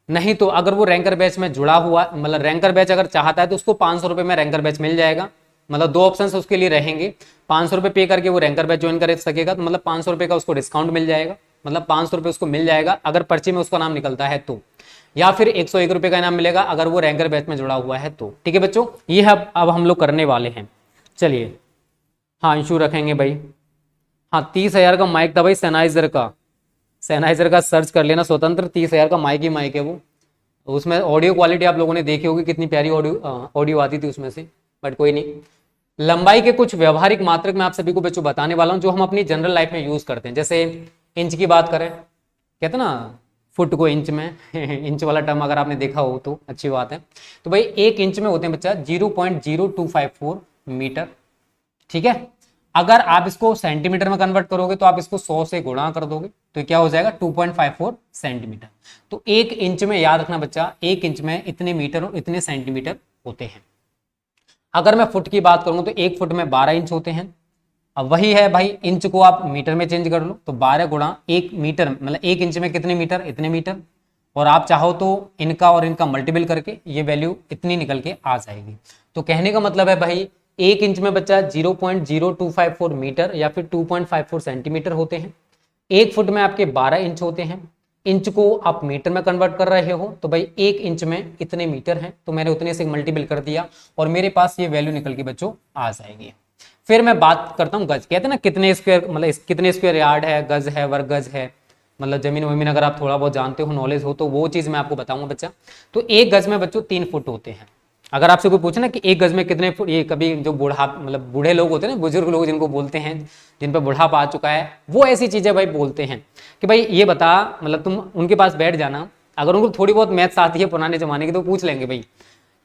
नहीं तो अगर वो रैंकर बैच में जुड़ा हुआ, मतलब रैंकर बैच अगर चाहता है तो उसको 500 रुपये में रैंकर बैच मिल जाएगा। मतलब 2 ऑप्शन उसके लिए रहेंगे, 500 रुपये पे करके वो रैंकर बैच ज्वाइन कर सकेगा, तो मतलब 500 रुपये का उसको डिस्काउंट मिल जाएगा, मतलब 500 रुपये उसको मिल जाएगा अगर पर्ची में उसका नाम निकलता है तो, या फिर 101 रुपये का इनाम मिलेगा अगर वो रैंकर बैच में जुड़ा हुआ है तो। ठीक है बच्चों, ये है अब हम लोग करने वाले हैं। चलिए, हाँ इशू रखेंगे भाई। हाँ 30,000 का माइक था भाई सैनाइजर का, सैनाइजर का सर्च कर लेना, स्वतंत्र 30,000 का माइक ही माइक है वो। उसमें ऑडियो क्वालिटी आप लोगों ने देखी होगी, कितनी प्यारी ऑडियो आती थी उसमें से, बट कोई नहीं। लंबाई के कुछ व्यवहारिक मात्रक मैं आप सभी को बच्चों बताने वाला हूं, जो हम अपनी जनरल लाइफ में यूज करते हैं। जैसे इंच की बात करें, कहते हैं ना फुट को इंच में इंच वाला टर्म अगर आपने देखा हो तो अच्छी बात है। तो भाई 1 इंच में होते हैं बच्चा 0.0254 मीटर, ठीक है। अगर आप इसको सेंटीमीटर में कन्वर्ट करोगे तो आप इसको 100 से गुणा कर दोगे तो क्या हो जाएगा 2.54 सेंटीमीटर। तो 1 इंच में, याद रखना बच्चा, 1 इंच में इतने मीटर और इतने सेंटीमीटर होते हैं। अगर मैं फुट की बात करूं तो 1 फुट में 12 इंच होते हैं। अब वही है भाई, इंच को आप मीटर में चेंज कर लो तो 12 गुणा 1 मीटर, मतलब 1 इंच में कितने मीटर, इतने मीटर। और आप चाहो तो इनका और इनका मल्टीपल करके ये वैल्यू इतनी निकल के आ जाएगी। तो कहने का मतलब है भाई 1 इंच में बच्चा 0.0254 मीटर या फिर 2.54 सेंटीमीटर होते हैं। 1 फुट में आपके 12 इंच होते हैं। इंच को आप मीटर में कन्वर्ट कर रहे हो तो भाई 1 इंच में इतने मीटर हैं, तो मैंने उतने से मल्टीपल कर दिया और मेरे पास ये वैल्यू निकल के बच्चों आ जाएगी। फिर मैं बात करता हूँ गज। कहते हैं ना कितने स्क्वायर, मतलब कितने स्क्वायर यार्ड है, गज है, वर्ग गज है, मतलब जमीन वमीन अगर आप थोड़ा बहुत जानते हो, नॉलेज हो, तो वो चीज मैं आपको बताऊंगा बच्चा। तो 1 गज में बच्चों 3 फुट होते हैं। अगर आपसे कोई पूछे ना कि 1 गज में कितने फुट, ये कभी जो बूढ़ा, मतलब बूढ़े लोग होते हैं ना, बुजुर्ग लोग जिनको बोलते हैं, जिन पर बुढ़ापा आ चुका है, वो ऐसी चीजें भाई बोलते हैं कि भाई ये बता, मतलब तुम उनके पास बैठ जाना, अगर उनको थोड़ी बहुत मैथ्स आती है पुराने जमाने की तो पूछ लेंगे भाई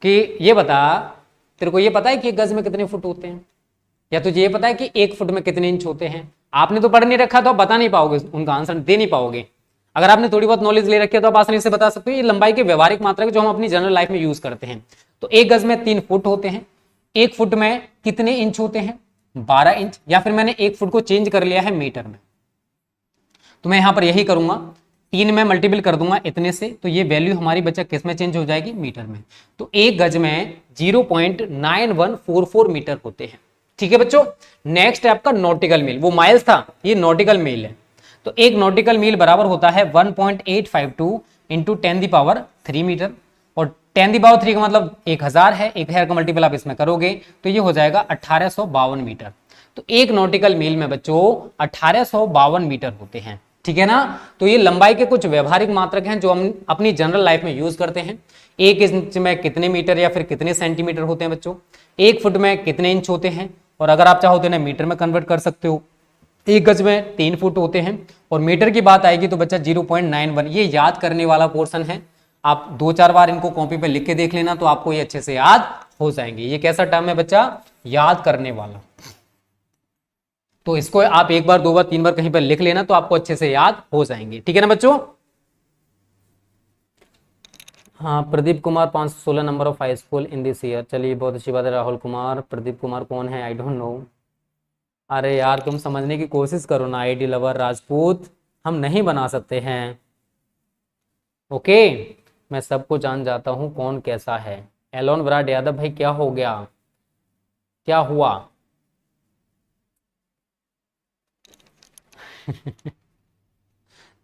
कि ये बता, तेरे को ये पता है कि 1 गज में कितने फुट होते हैं, या तुझे ये पता है कि 1 फुट में कितने इंच होते हैं। आपने तो पढ़ नहीं रखा तो आप बता नहीं पाओगे, उनका आंसर दे नहीं पाओगे। अगर आपने थोड़ी बहुत नॉलेज ले रखी है तो आप आसानी से बता सकते हो। ये लंबाई के व्यवहारिक मात्रक जो हम अपनी जनरल लाइफ में यूज करते हैं। तो 1 गज में 3 फुट होते हैं। 1 फुट में कितने इंच होते हैं, 12 इंच। या फिर मैंने 1 फुट को चेंज कर लिया है मीटर में, तो मैं यहां पर यही करूंगा, 3 में मल्टीपल कर दूंगा इतने से, तो ये वैल्यू हमारी बच्चा किस में चेंज हो जाएगी, मीटर में। तो 1 गज में 0.9144 मीटर होते हैं, ठीक है बच्चों। नेक्स्ट है आपका नॉटिकल मील, वो माइल्स था, ये नॉटिकल मील है। तो एक नॉटिकल मील बराबर होता है 1.852 इंटू 10³ मीटर, और 10³ का मतलब 1000 है, 1000 का मल्टीपल आप इसमें करोगे तो ये हो जाएगा 1852 मीटर। तो एक नॉटिकल मील में बच्चों 1852 मीटर होते हैं, ठीक है ना। तो ये लंबाई के कुछ व्यवहारिक मात्रक हैं जो हम अपनी जनरल लाइफ में यूज करते हैं। 1 इंच में कितने मीटर या फिर कितने सेंटीमीटर होते हैं बच्चों, 1 फुट में कितने इंच होते हैं, और अगर आप चाहो तो इन्हें मीटर में कन्वर्ट कर सकते हो। 1 गज में 3 फुट होते हैं, और मीटर की बात आएगी तो बच्चा 0.91। ये याद करने वाला पोर्शन है, आप 2-4 बार इनको कॉपी पे लिख के देख लेना तो आपको ये अच्छे से याद हो जाएंगे। ये कैसा टर्म है बच्चा, याद करने वाला। तो इसको आप 1 बार 2 बार 3 बार कहीं पर लिख लेना तो आपको अच्छे से याद हो जाएंगे, ठीक है ना बच्चों। हाँ, Pradeep Kumar 516 number of high school in this year. चलिए बहुत अच्छी बात है। राहुल कुमार, प्रदीप कुमार कौन है, आई डोंट नो। अरे यार तुम समझने की कोशिश करो ना, आईडी लवर राजपूत, हम नहीं बना सकते हैं। ओके, मैं सबको जान जाता हूं कौन कैसा है। एलोन विराट यादव भाई क्या हो गया, क्या हुआ?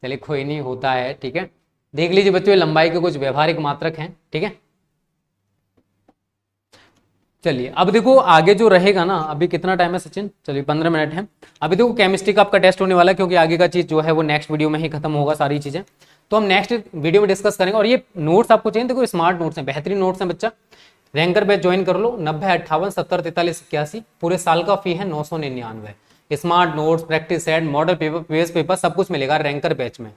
चलिए कोई नहीं, होता है, ठीक है। देख लीजिए बच्चों, ये लंबाई के कुछ व्यवहारिक मात्रक हैं, ठीक है। चलिए अब देखो आगे जो रहेगा ना, अभी कितना टाइम है सचिन, चलिए 15 मिनट है। अभी देखो केमिस्ट्री का आपका टेस्ट होने वाला है, क्योंकि आगे का चीज जो है वो नेक्स्ट वीडियो में ही खत्म होगा सारी चीजें, तो हम नेक्स्ट वीडियो में डिस्कस करेंगे। और ये नोट्स आपको चाहिए, देखो स्मार्ट नोट्स हैं, बेहतरीन नोट्स हैं बच्चा। रैंकर बैच ज्वाइन कर लो, 90 58 70 43 81, पूरे साल का फी है 999। Smart notes, practice set, model paper, page paper सब कुछ मिलेगा रैंकर बैच में।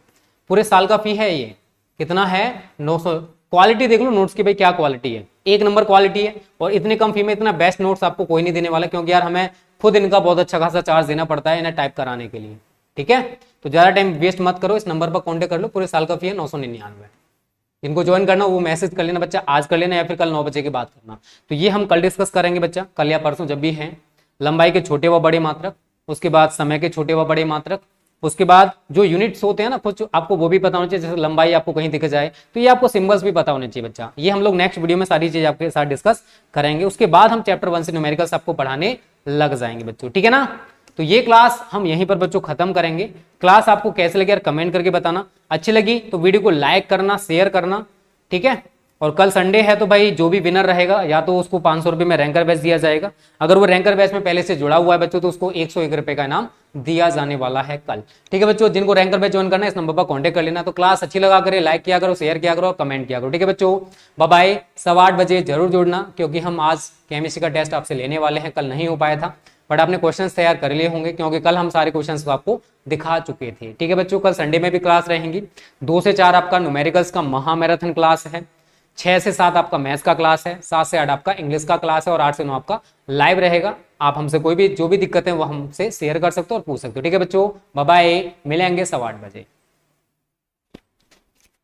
पूरे साल का फी है ये, कितना है 900। क्वालिटी देख लो नोट्स की भाई, क्या क्वालिटी है, 1 नंबर क्वालिटी है। और इतने कम फी में इतना बेस्ट नोट्स आपको कोई नहीं देने वाला, क्योंकि यार हमें खुद इनका बहुत अच्छा खासा चार्ज देना पड़ता है इन्हें टाइप कराने के लिए, ठीक है। तो ज्यादा टाइम वेस्ट मत करो, इस नंबर पर कॉन्टेक्ट कर लो, पूरे साल का फी है 999। इनको ज्वाइन करना वो मैसेज कर लेना बच्चा, आज कर लेना या फिर कल 9 बजे के बाद करना। तो ये हम कल डिस्कस करेंगे बच्चा, कल या परसों जब भी है। लंबाई के छोटे व बड़े मात्रक, उसके बाद समय के छोटे व बड़े मात्रक, उसके बाद जो यूनिट्स होते हैं ना कुछ आपको वो भी पता होना चाहिए। जैसे लंबाई आपको कहीं दिख जाए तो ये आपको सिंबल्स भी पता होने चाहिए बच्चा। ये हम लोग नेक्स्ट वीडियो में सारी चीज आपके साथ डिस्कस करेंगे। उसके बाद हम चैप्टर 1 से न्यूमेरिकल्स आपको पढ़ाने लग जाएंगे बच्चों, ठीक है ना। तो ये क्लास हम यहीं पर बच्चों खत्म करेंगे। क्लास आपको कैसे लगे यार कमेंट करके बताना, अच्छी लगी तो वीडियो को लाइक करना, शेयर करना, ठीक है। और कल संडे है तो भाई जो भी विनर रहेगा या तो उसको 500 रुपये में रैंकर बैच दिया जाएगा, अगर वो रैंकर बैच में पहले से जुड़ा हुआ है बच्चों तो उसको 101 रुपये का इनाम दिया जाने वाला है कल। ठीक है बच्चों, जिनको रैंकर बैच ज्वाइन करना है इस नंबर पर कॉन्टेक्ट कर लेना। तो क्लास अच्छी लगा करे लाइक किया करो, शेयर किया करो, कमेंट किया करो। ठीक है बच्चों, बाय बाय। 8:15 जरूर जुड़ना, क्योंकि हम आज केमिस्ट्री का टेस्ट आपसे लेने वाले हैं, कल नहीं हो पाया था, बट आपने क्वेश्चंस तैयार कर लिए होंगे क्योंकि कल हम सारे क्वेश्चंस को आपको दिखा चुके थे। ठीक है बच्चों, कल संडे में भी क्लास रहेंगी। 2 से 4 आपका न्यूमेरिकल्स का महामैराथन क्लास है, 6 से 7 आपका मैथ्स का क्लास है, 7 से 8 आपका इंग्लिश का क्लास है और 8 से 9 आपका लाइव रहेगा। आप हमसे कोई भी जो भी दिक्कत है वो हमसे शेयर कर सकते हो और पूछ सकते हो। ठीक है बच्चों, बाय बाय, मिलेंगे 8:15 बजे।